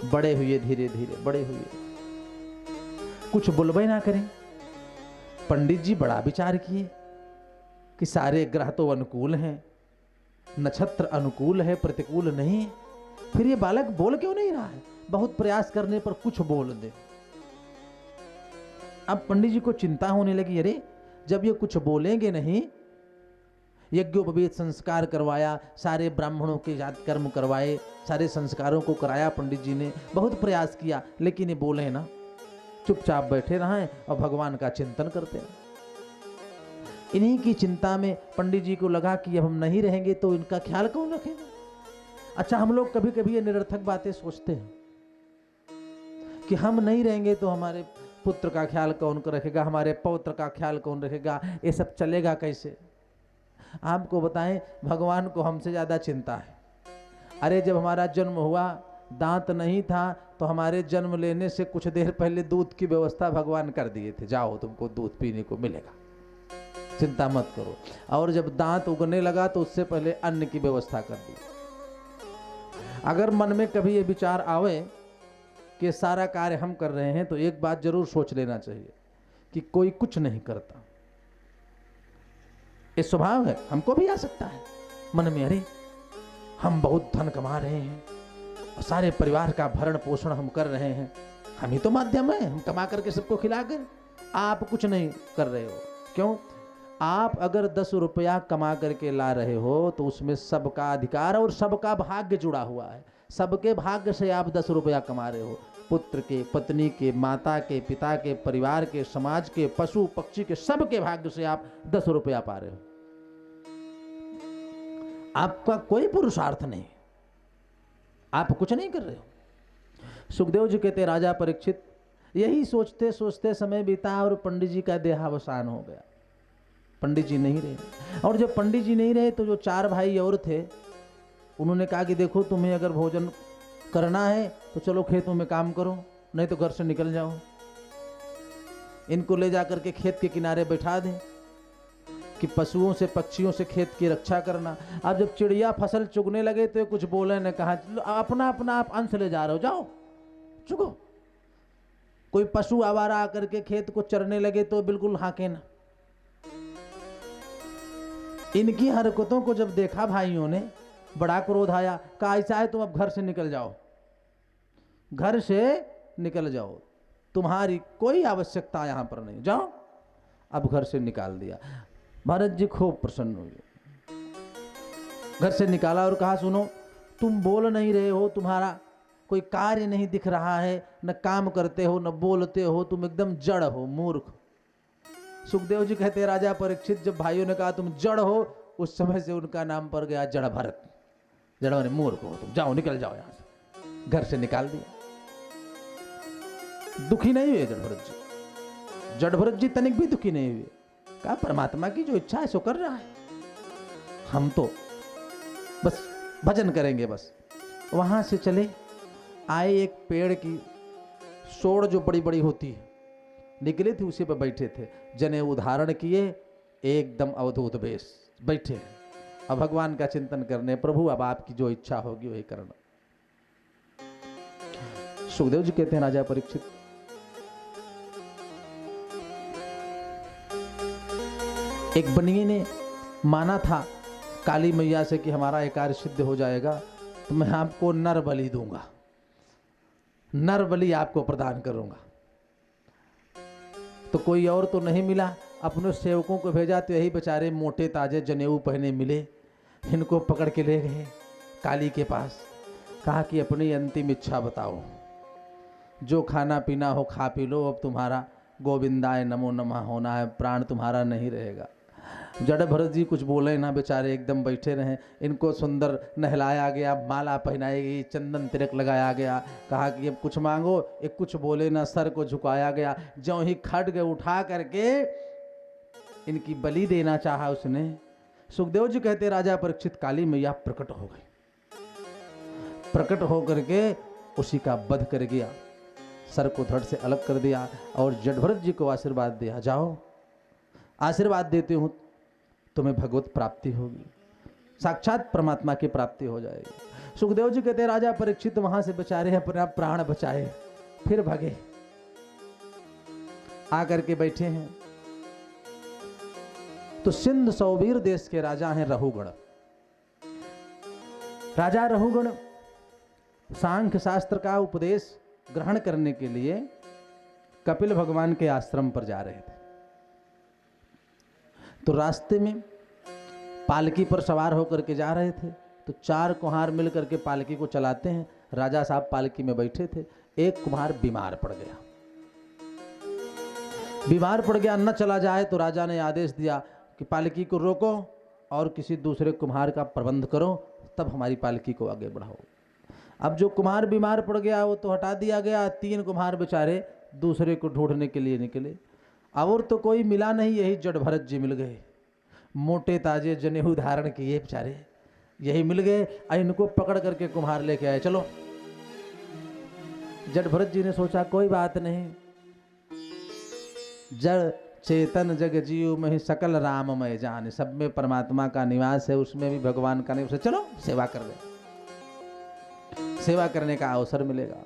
बड़े हुए, धीरे धीरे बड़े हुए, कुछ बोलबे ना करें। पंडित जी बड़ा विचार किए कि सारे ग्रह तो अनुकूल हैं, नक्षत्र अनुकूल है, प्रतिकूल नहीं है, फिर ये बालक बोल क्यों नहीं रहा है? बहुत प्रयास करने पर कुछ बोल दे। अब पंडित जी को चिंता होने लगी, अरे जब ये कुछ बोलेंगे नहीं, यज्ञोपवीत संस्कार करवाया, सारे ब्राह्मणों के जात कर्म करवाए, सारे संस्कारों को कराया पंडित जी ने, बहुत प्रयास किया, लेकिन ये बोले ना, चुपचाप बैठे रहें और भगवान का चिंतन करते हैं। इन्हीं की चिंता में पंडित जी को लगा कि अब हम नहीं रहेंगे तो इनका ख्याल कौन रखेगा। अच्छा, हम लोग कभी कभी ये निरर्थक बातें सोचते हैं कि हम नहीं रहेंगे तो हमारे पुत्र का ख्याल कौन रखेगा, हमारे पौत्र का ख्याल कौन रखेगा, ये सब चलेगा कैसे। आपको बताएं, भगवान को हमसे ज़्यादा चिंता है। अरे जब हमारा जन्म हुआ, दांत नहीं था, तो हमारे जन्म लेने से कुछ देर पहले दूध की व्यवस्था भगवान कर दिए थे, जाओ तुमको दूध पीने को मिलेगा, चिंता मत करो। और जब दांत उगने लगा तो उससे पहले अन्न की व्यवस्था कर दी। अगर मन में कभी ये विचार आवे कि सारा कार्य हम कर रहे हैं, तो एक बात जरूर सोच लेना चाहिए कि कोई कुछ नहीं करता। ये स्वभाव है, हमको भी आ सकता है मन में, अरे हम बहुत धन कमा रहे हैं और सारे परिवार का भरण पोषण हम कर रहे हैं, हम ही तो माध्यम है, हम कमा करके सबको खिलाकर, आप कुछ नहीं कर रहे हो। क्यों? आप अगर 10 रुपया कमा करके ला रहे हो तो उसमें सबका अधिकार और सबका भाग्य जुड़ा हुआ है। सबके भाग्य से आप 10 रुपया कमा रहे हो, पुत्र के, पत्नी के, माता के, पिता के, परिवार के, समाज के, पशु पक्षी के, सबके भाग्य से आप 10 रुपया पा रहे हो। आपका कोई पुरुषार्थ नहीं, आप कुछ नहीं कर रहे हो। सुखदेव जी कहते, राजा परीक्षित, यही सोचते सोचते समय बीता और पंडित जी का देहावसान हो गया। पंडित जी नहीं रहे, और जब पंडित जी नहीं रहे तो जो 4 भाई और थे उन्होंने कहा कि देखो तुम्हें अगर भोजन करना है तो चलो खेतों में काम करो, नहीं तो घर से निकल जाओ। इनको ले जाकर के खेत के किनारे बैठा दें कि पशुओं से पक्षियों से खेत की रक्षा करना। अब जब चिड़िया फसल चुगने लगे तो कुछ बोले ने कहा अपना अपना आप अंश ले जा रहे हो, जाओ चुगो। कोई पशु आवारा आकर के खेत को चरने लगे तो बिल्कुल हाके ना। इनकी हरकतों को जब देखा भाइयों ने बड़ा क्रोध आया, कहा ऐसा है तुम अब घर से निकल जाओ, घर से निकल जाओ, तुम्हारी कोई आवश्यकता यहां पर नहीं, जाओ। अब घर से निकाल दिया। भरत जी खूब प्रसन्न हुए, घर से निकाला और कहा सुनो तुम बोल नहीं रहे हो, तुम्हारा कोई कार्य नहीं दिख रहा है, न काम करते हो न बोलते हो, तुम एकदम जड़ हो, मूर्ख। सुखदेव जी कहते राजा परीक्षित जब भाइयों ने कहा तुम जड़ हो, उस समय से उनका नाम पड़ गया जड़ भरत। जड़ माने मूर्ख हो तुम, जाओ निकल जाओ यहां से। घर से निकाल दिया। दुखी नहीं हुए जड़ भरत जी, जड़ भरत जी तनिक भी दुखी नहीं हुए। कहा परमात्मा की जो इच्छा है सो कर रहा है, हम तो बस भजन करेंगे बस। वहां से चले आए, एक पेड़ की सोड़ जो बड़ी बड़ी होती है निकले थे, उसी पर बैठे थे, जने उदाहरण किए, एकदम अवधूत वेश बैठे। अब भगवान का चिंतन करने, प्रभु अब आपकी जो इच्छा होगी वही करना। सुखदेव जी कहते हैं राजा परीक्षित एक बनिए ने माना था काली मैया से कि हमारा एक कार्य सिद्ध हो जाएगा तो मैं आपको नर बलि दूंगा, नर बलि आपको प्रदान करूंगा। तो कोई और तो नहीं मिला, अपने सेवकों को भेजा तो यही बेचारे मोटे ताजे जनेऊ पहने मिले। इनको पकड़ के ले गए काली के पास, कहा कि अपनी अंतिम इच्छा बताओ, जो खाना पीना हो खा पी लो, अब तुम्हारा गोविंदाय नमो नमः होना है, प्राण तुम्हारा नहीं रहेगा। जड़ भरत जी कुछ बोले ना, बेचारे एकदम बैठे रहे। इनको सुंदर नहलाया गया, माला पहनाई गई, चंदन तिलक लगाया गया, कहा कि अब कुछ मांगो। एक कुछ बोले ना, सर को झुकाया गया। जो ही खड्ग उठा करके इनकी बलि देना चाहा उसने। सुखदेव जी कहते राजा परीक्षित काली मैया प्रकट हो गई, प्रकट होकर के उसी का वध कर गया, सर को धड़ से अलग कर दिया और जड़भरत जी को आशीर्वाद दिया, जाओ आशीर्वाद देती हूं तुम्हें भगवत प्राप्ति होगी, साक्षात परमात्मा की प्राप्ति हो जाएगी। सुखदेव जी कहते राजा परीक्षित वहां से बेचारे अपना प्राण बचाए, फिर भागे, आकर के बैठे हैं। तो सिंध सौवीर देश के राजा हैं रहुगण। राजा रहुगण सांख्य शास्त्र का उपदेश ग्रहण करने के लिए कपिल भगवान के आश्रम पर जा रहे थे। तो रास्ते में पालकी पर सवार होकर के जा रहे थे, तो 4 कुम्हार मिल करके पालकी को चलाते हैं। राजा साहब पालकी में बैठे थे, एक कुम्हार बीमार पड़ गया। बीमार पड़ गया, न चला जाए तो राजा ने आदेश दिया कि पालकी को रोको और किसी दूसरे कुम्हार का प्रबंध करो, तब हमारी पालकी को आगे बढ़ाओ। अब जो कुम्हार बीमार पड़ गया वो तो हटा दिया गया, 3 कुम्हार बेचारे दूसरे को ढूंढने के लिए निकले। और तो कोई मिला नहीं, यही जड़ भरत जी मिल गए, मोटे ताजे जनेऊ धारण किए बेचारे, यही मिल गए। इनको पकड़ करके कुम्हार लेके आए, चलो। जड़ भरत जी ने सोचा कोई बात नहीं, जड़ चेतन जग जीव में ही सकल राममय जान, सब में परमात्मा का निवास है, उसमें भी भगवान का निवास है, चलो सेवा कर ले, सेवा करने का अवसर मिलेगा।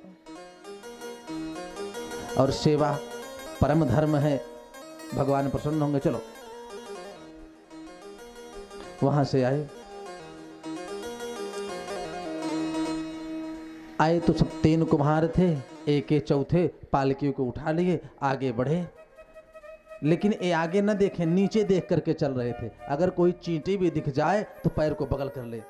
और सेवा परम धर्म है, भगवान प्रसन्न होंगे, चलो। वहां से आए तो सब 3 कुम्हार थे, एक चौथे पालकियों को उठा लिए, आगे बढ़े। लेकिन ये आगे न देखें, नीचे देख करके चल रहे थे। अगर कोई चींटी भी दिख जाए तो पैर को बगल कर ले,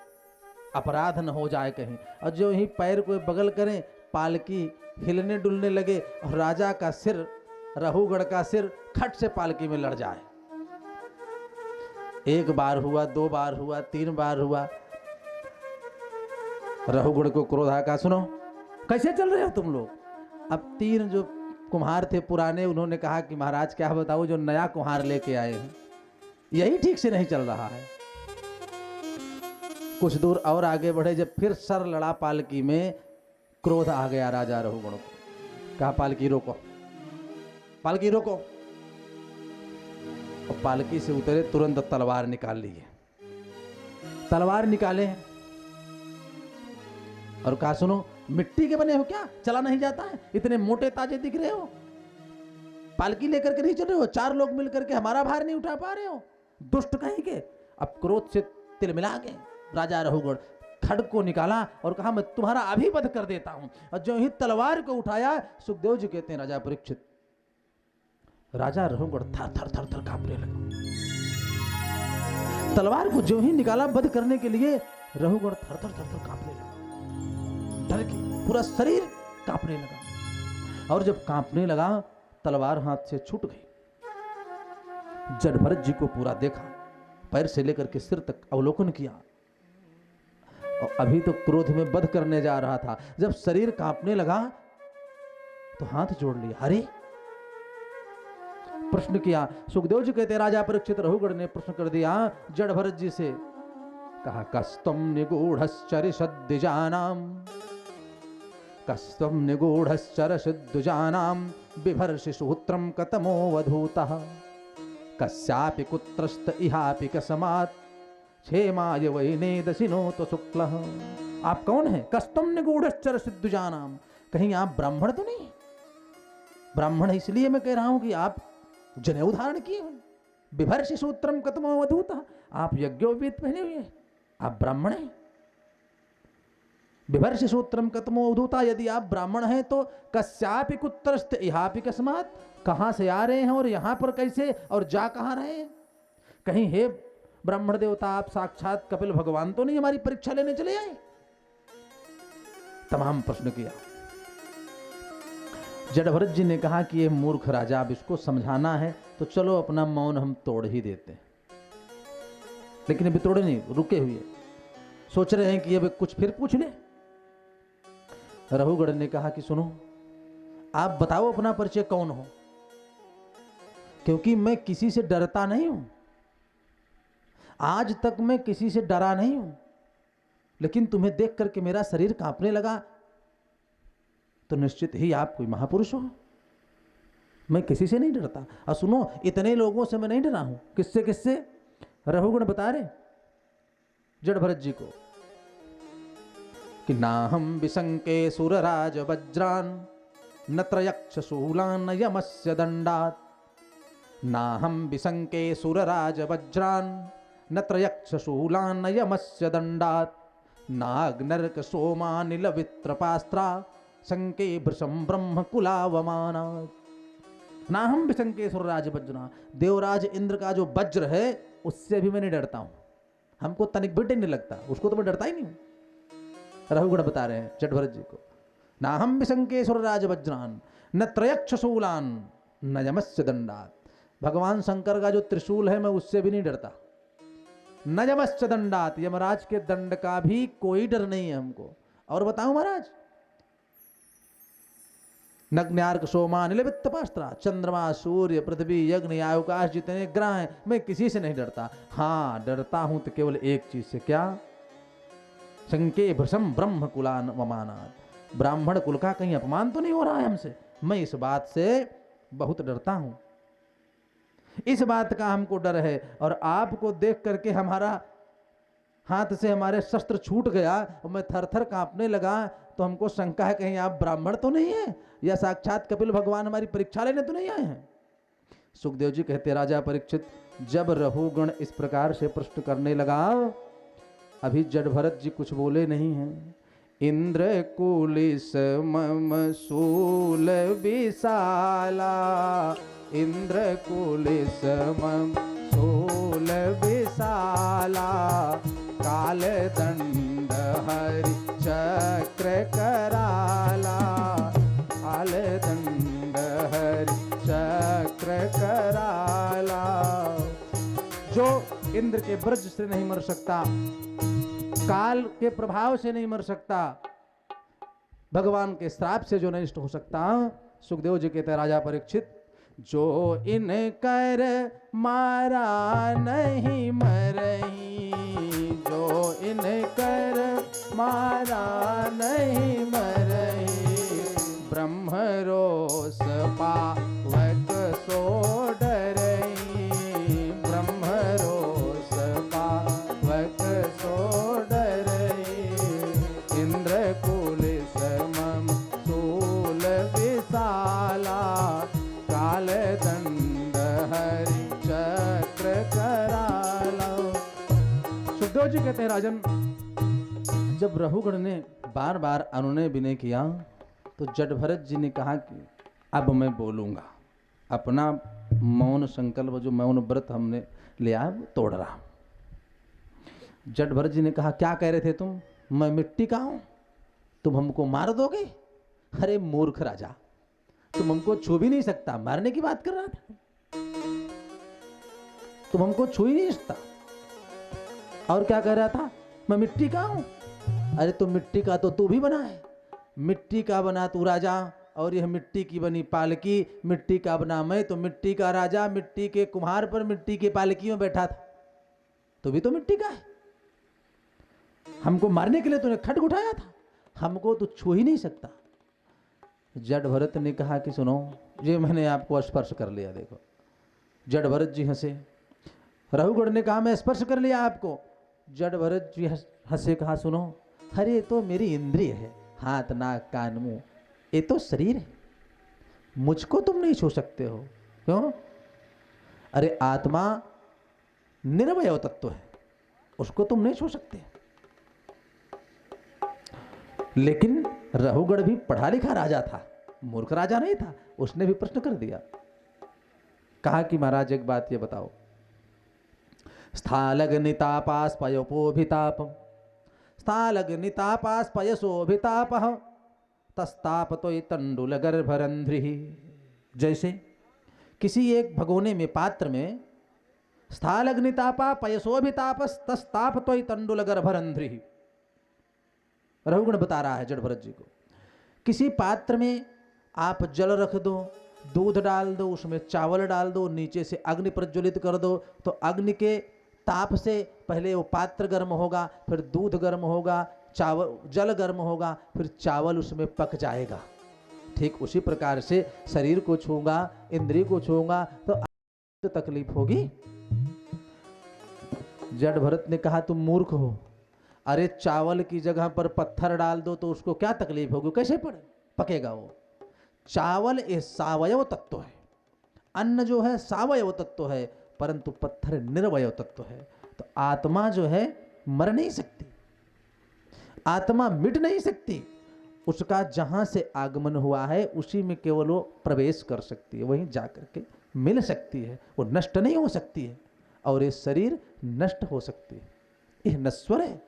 अपराध न हो जाए कहीं। और जो ही पैर को बगल करें, पालकी हिलने डुलने लगे और राजा का सिर, रहुगढ़ का सिर खट से पालकी में लड़ जाए। 1 बार हुआ, 2 बार हुआ, 3 बार हुआ। रहुगढ़ को क्रोध आया, सुनो कैसे चल रहे हो तुम लोग। अब 3 जो कुम्हार थे पुराने, उन्होंने कहा कि महाराज क्या बताऊं जो नया कुम्हार लेके आए हैं, यही ठीक से नहीं चल रहा है। कुछ दूर और आगे बढ़े, जब फिर सर लड़ा पालकी में, क्रोध आ गया राजा रहुगण को। कहा पालकी रोको, पालकी रोको। और पालकी से उतरे, तुरंत तलवार निकाल लिए। तलवार निकाले और कहा सुनो, मिट्टी के बने हो क्या, चला नहीं जाता है, इतने मोटे ताजे दिख रहे हो, पालकी लेकर के नहीं चल रहे हो, 4 लोग मिलकर के हमारा भार नहीं उठा पा रहे हो, दुष्ट कहीं के। अब क्रोध से तिलमिला गए राजा रहुगण, खड्ग को निकाला और कहा मैं तुम्हारा अभी वध कर देता हूं। और जो ही तलवार को उठाया, सुखदेव जी कहते हैं राजा परीक्षित, राजा रहुगण थर थर थर थर कांपने लगा। तलवार को जो ही निकाला वध करने के लिए, रहुगण थर थर थर थर कांपने लगा, डर के पूरा शरीर कांपने लगा। और जब कांपने लगा, तलवार हाथ से छूट गई। जड़भरत जी को पूरा देखा, पैर से लेकर के सिर तक अवलोकन किया, और अभी तो क्रोध में वध करने जा रहा था, जब शरीर कांपने लगा तो हाथ जोड़ लिया। अरे प्रश्न किया। सुखदेव जी कहते राजा परीक्षित, रहुगण ने प्रश्न कर दिया जड़भरत जी से, कहा कस्तम निगूढ़श्चरिषद्विजानाम, कस्तम निगूढ़श्चरिषद्विजानाम बिभर्षि सूत्रम कतमो वधूतः, कस्यापि कुत्रस्त इहापि कसमात् क्षेमाय वैनेदसिनो तो शुक्लः। आप कौन हैं? कस्तम निगूढ़श्चरिषद्विजानाम, कहीं आप ब्राह्मण तो नहीं? ब्राह्मण इसलिए मैं कह रहा हूं कि आप जनेऊ धारण किए हैं। बिभर्षि सूत्रम कतमो वधूतः, आप यज्ञोपवीत पहने हुए हैं, आप ब्राह्मण हैं। बिभर्षि सूत्रम कतमो वधूतः, यदि आप ब्राह्मण हैं तो कस्यापि कुत्रस्त इहापि कस्मात्, कहां से आ रहे हैं और यहां पर कैसे, और जा कहां रहे हैं? कहीं हे ब्राह्मण देवता, आप साक्षात कपिल भगवान तो नहीं हमारी परीक्षा लेने चले आए? तमाम प्रश्न किया। जड़भरत जी ने कहा कि ये मूर्ख राजा, अब इसको समझाना है तो चलो अपना मौन हम तोड़ ही देते हैं। लेकिन अभी तोड़े नहीं, रुके हुए सोच रहे हैं कि अब कुछ फिर पूछ ले। रहुगण ने कहा कि सुनो, आप बताओ अपना परिचय कौन हो, क्योंकि मैं किसी से डरता नहीं हूं, आज तक मैं किसी से डरा नहीं हूं, लेकिन तुम्हें देख करके मेरा शरीर कांपने लगा तो निश्चित ही आप कोई महापुरुष हो। मैं किसी से नहीं डरता। और सुनो, इतने लोगों से मैं नहीं डरा हूं। किससे किससे? रहुगण बता रहे जड़भरत जी को कि नाहम विशंके सुरराज वज्रान न त्रयक्ष शूलान यमस्य दंडात, नाहम विशंके सुरराज वज्रान न त्रयक्ष शूलान यमस्य दंडात, नाग नरक सोमा नील वित्रपास्त्रा शंके भृशम ब्रह्म कुलावमानात्। नाहम विशंके सुरराज वज्रा, देवराज इंद्र का जो वज्र है उससे भी मैं नहीं डरता हूं, हमको तनिक भी डर नहीं लगता, उसको तो मैं डरता ही नहीं हूं। रहुगण बता रहे हैं जड़भरत जी को, नाहम विशंके सुरराज वज्रान न त्रयक्ष शूलान न यमस्य दंडात, भगवान शंकर का जो त्रिशूल है मैं उससे भी नहीं डरता, न यमस्य दंडात, यमराज के दंड का भी कोई डर नहीं है हमको। और बताऊं महाराज, नग्न्यार्क सोमा नील वित्तपास्त्रा, चंद्रमा सूर्य पृथ्वी यज्ञ आकाश जितने ग्रह हैं, मैं किसी से नहीं डरता। हाँ, डरता हूं तो केवल एक चीज से, क्या? शंके भृशम ब्रह्म कुलान वमानात्, ब्राह्मण कुल का कहीं अपमान तो नहीं हो रहा है हमसे, मैं इस बात से बहुत डरता हूं, इस बात का हमको डर है। और आपको देख करके हमारा हाथ से हमारे शस्त्र छूट गया और मैं थर थर कांपने लगा, तो हमको शंका है कहीं आप ब्राह्मण तो नहीं है, या साक्षात कपिल भगवान हमारी परीक्षा लेने तो नहीं आए हैं। सुखदेव जी कहते राजा परीक्षित, जब रहुगण इस प्रकार से प्रश्न करने लगा, अभी जड़भरत जी कुछ बोले नहीं हैं। इंद्र कुलिस मम शूल विशाला, इंद्र कुलिस मम शूल विशाला, काल दंड हरि चक्र कराला, काल दंड हरि चक्र कराला। जो इंद्र के वज्र से नहीं मर सकता, काल के प्रभाव से नहीं मर सकता, भगवान के श्राप से जो नष्ट हो सकता, सुखदेव जी कहते हैं राजा परीक्षित, जो इन कर मारा नहीं मरही, जो इन कर मारा नहीं मरही, ब्रह्म रोष पावक सो डरही, ब्रह्म रोष पावक सो डरही, इंद्र कुल समम सूल विशाला, काल दंड हरि चक्र कराला। सुखदेव जी कहते हैं राजन, जब रहुगण ने बार बार अनुनय विनय किया तो जड भरत जी ने कहा कि अब मैं बोलूंगा, अपना मौन संकल्प जो मौन व्रत हमने लिया वो तोड़ रहा। जड भरत जी ने कहा, क्या कह रहे थे तुम, मैं मिट्टी का हूं, तुम हमको मार दोगे? अरे मूर्ख राजा, तुम हमको छू भी नहीं सकता, मारने की बात कर रहा था, तुम हमको छू ही नहीं सकता। और क्या कह रहा था, मैं मिट्टी का हूं। अरे तो मिट्टी का तो तू भी बना है, मिट्टी का बना तू राजा, और यह मिट्टी की बनी पालकी, मिट्टी का बना मैं, तो मिट्टी का राजा मिट्टी के कुम्हार पर मिट्टी के पालकी में बैठा था, तो भी तो मिट्टी का है। हमको मारने के लिए तूने खड्ग उठाया था, हमको तो छू ही नहीं सकता। जड भरत ने कहा कि सुनो, ये मैंने आपको स्पर्श कर लिया, देखो। जड भरत जी हंसे। रहुगण ने कहा, मैं स्पर्श कर लिया आपको। जड भरत जी हंसे, कहा सुनो, अरे ये तो मेरी इंद्रिय है, हाथ नाक कान मुंह, ये तो शरीर है, मुझको तुम नहीं छू सकते हो। क्यों? अरे आत्मा निर्वय तत्व है, उसको तुम नहीं छू सकते। लेकिन रहुगढ़ भी पढ़ा लिखा राजा था, मूर्ख राजा नहीं था, उसने भी प्रश्न कर दिया। कहा कि महाराज एक बात ये बताओ, स्थालग्नितापास पयोपोभितापम, स्थालग्नितापास पयसोभितापः, तस्तापतो तंडुल गर्भरंध्रि। जैसे किसी एक भगोने में, पात्र में, स्थालग्नितापा पयसोभितापस तस्तापतो तंडुल गर्भरंध्रि। रहुगण बता रहा है जड़ भरत जी को, किसी पात्र में आप जल रख दो, दूध डाल दो, उसमें चावल डाल दो, नीचे से अग्नि प्रज्वलित कर दो, तो अग्नि के ताप से पहले वो पात्र गर्म होगा, फिर दूध गर्म होगा, चावल जल गर्म होगा, फिर चावल उसमें पक जाएगा। ठीक उसी प्रकार से शरीर को छूंगा, इंद्रिय को छूंगा तो तकलीफ होगी। जड़ भरत ने कहा, तुम मूर्ख हो, अरे चावल की जगह पर पत्थर डाल दो तो उसको क्या तकलीफ होगी, कैसे पकेगा वो। चावल एक सावयव तत्व है, अन्न जो है सावयव तत्व है, परंतु पत्थर निर्वयव तत्व है। तो आत्मा जो है मर नहीं सकती, आत्मा मिट नहीं सकती, उसका जहां से आगमन हुआ है उसी में केवल वो प्रवेश कर सकती है, वहीं जाकर के मिल सकती है, वो नष्ट नहीं हो सकती है। और ये शरीर नष्ट हो सकती है, यह नश्वर है।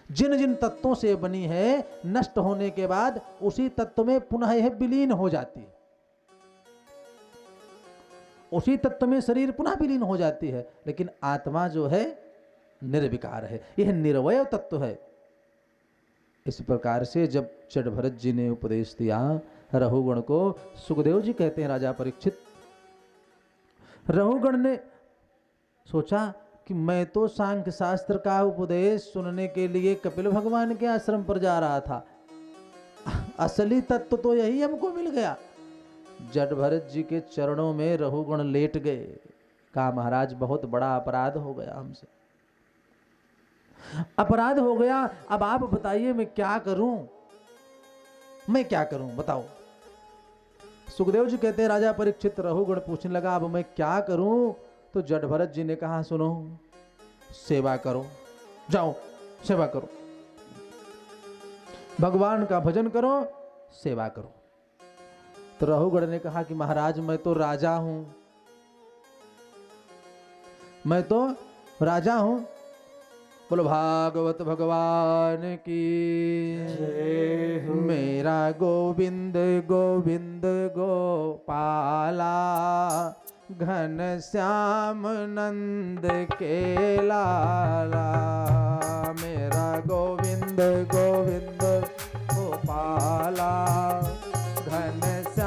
जिन जिन तत्वों से बनी है, नष्ट होने के बाद उसी तत्व में पुनः यह विलीन हो जाती है, उसी तत्व में शरीर पुनः विलीन हो जाती है। लेकिन आत्मा जो है निर्विकार है, यह निर्वय तत्व है। इस प्रकार से जब जड़ भरत जी ने उपदेश दिया रहुगण को, सुखदेव जी कहते हैं राजा परीक्षित, रहुगण ने सोचा कि मैं तो सांख्य शास्त्र का उपदेश सुनने के लिए कपिल भगवान के आश्रम पर जा रहा था, असली तत्व तो यही हमको मिल गया। जड़ भरत जी के चरणों में रहुगण लेट गए, कहा महाराज बहुत बड़ा अपराध हो गया हमसे, अपराध हो गया, अब आप बताइए मैं क्या करूं, मैं क्या करूं बताओ। सुखदेव जी कहते हैं राजा परीक्षित, रहुगण पूछने लगा अब मैं क्या करूं। तो जड़ भरत जी ने कहा सुनो, सेवा करो, जाओ सेवा करो, भगवान का भजन करो, सेवा करो। तो रहुगण ने कहा कि महाराज मैं तो राजा हूं, मैं तो राजा हूं। बोलो भागवत भगवान की, मेरा गोविंद गोविंद गोपाला, घन श्याम नंद के लाला, मेरा गोविंद गोविंद गोपाला, घन श्याम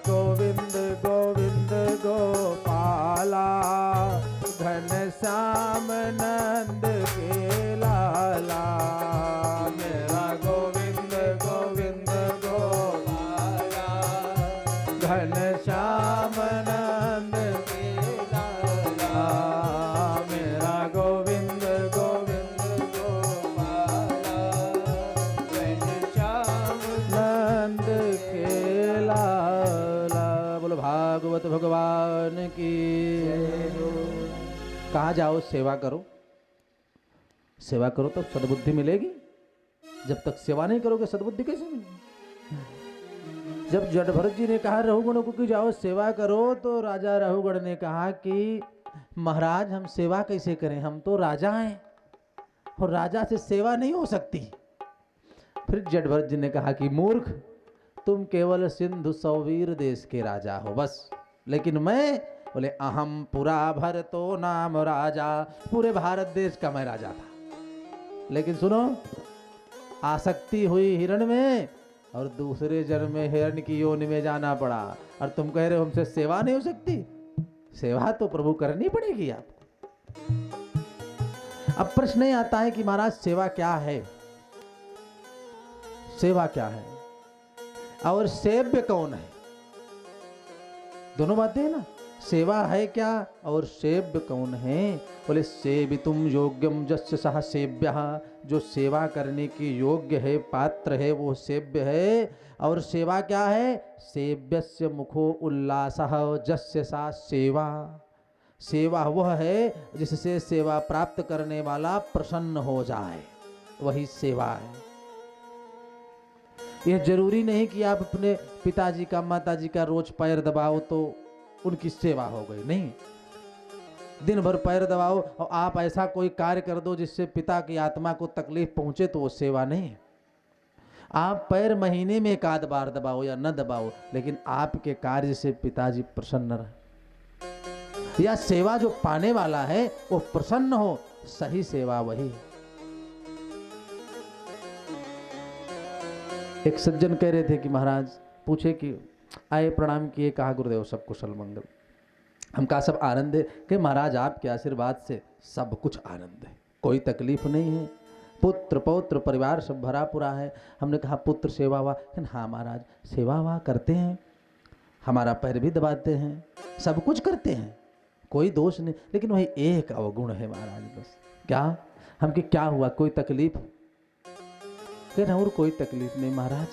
गोविंद गोविंद गोपाला घन श्याम नंद के लाला मेरा गोविंद गोविंद गोपाला घन श्याम नंद के लाला मेरा गोविंद गोविंद गोपाला घन श्याम नंद के लाला। बोलो भागवत भगवान की। कहाँ जाओ सेवा करो, सेवा करो तो सद्बुद्धि मिलेगी। जब तक सेवा नहीं करोगे सद्बुद्धि कैसे मिलेगी। जब जटभरत जी ने कहा रहुगण को कि जाओ सेवा करो तो राजा रहुगण ने कहा कि महाराज हम सेवा कैसे करें, हम तो राजा हैं और राजा से सेवा नहीं हो सकती। फिर जटभरत जी ने कहा कि मूर्ख, तुम केवल सिंधु सौवीर देश के राजा हो बस, लेकिन मैं बोले अहम पुरा भरतो नाम राजा, पूरे भारत देश का मैं राजा था। लेकिन सुनो, आसक्ति हुई हिरण में और दूसरे जन्म में हिरण की योनि में जाना पड़ा, और तुम कह रहे हो हमसे सेवा नहीं हो सकती। सेवा तो प्रभु करनी पड़ेगी आपको। अब प्रश्न नहीं आता है कि महाराज सेवा क्या है, सेवा क्या है और सेव्य कौन है। दोनों बातें हैं ना, सेवा है क्या और सेव्य कौन है। बोले सेवितुम योग्यम जस्य सह सेव्यः, जो सेवा करने की योग्य है, पात्र है, वो सेव्य है। और सेवा क्या है, सेव्यस्य मुखो उल्लासः जस्य सा सेवा। सेवा वह है जिससे सेवा प्राप्त करने वाला प्रसन्न हो जाए, वही सेवा है। यह जरूरी नहीं कि आप अपने पिताजी का माताजी का रोज पैर दबाओ तो उनकी सेवा हो गई, नहीं। दिन भर पैर दबाओ और आप ऐसा कोई कार्य कर दो जिससे पिता की आत्मा को तकलीफ पहुंचे तो वो सेवा नहीं है। आप पैर महीने में एक आध बार दबाओ या न दबाओ, लेकिन आपके कार्य से पिताजी प्रसन्न रहे, या सेवा जो पाने वाला है वो प्रसन्न हो, सही सेवा वही है। एक सज्जन कह रहे थे कि महाराज पूछे कि आए प्रणाम किए, कहा गुरुदेव सब कुशल मंगल। हम कहा सब आनंद है। कि महाराज आपके आशीर्वाद से सब कुछ आनंद है, कोई तकलीफ नहीं है, पुत्र पौत्र परिवार सब भरा पूरा है। हमने कहा पुत्र सेवा हुआ, हाँ महाराज सेवा हुआ करते हैं, हमारा पैर भी दबाते हैं, सब कुछ करते हैं, कोई दोष नहीं। लेकिन वही एक अवगुण है महाराज, बस क्या हम कि क्या हुआ, कोई तकलीफ। और कोई तकलीफ नहीं महाराज,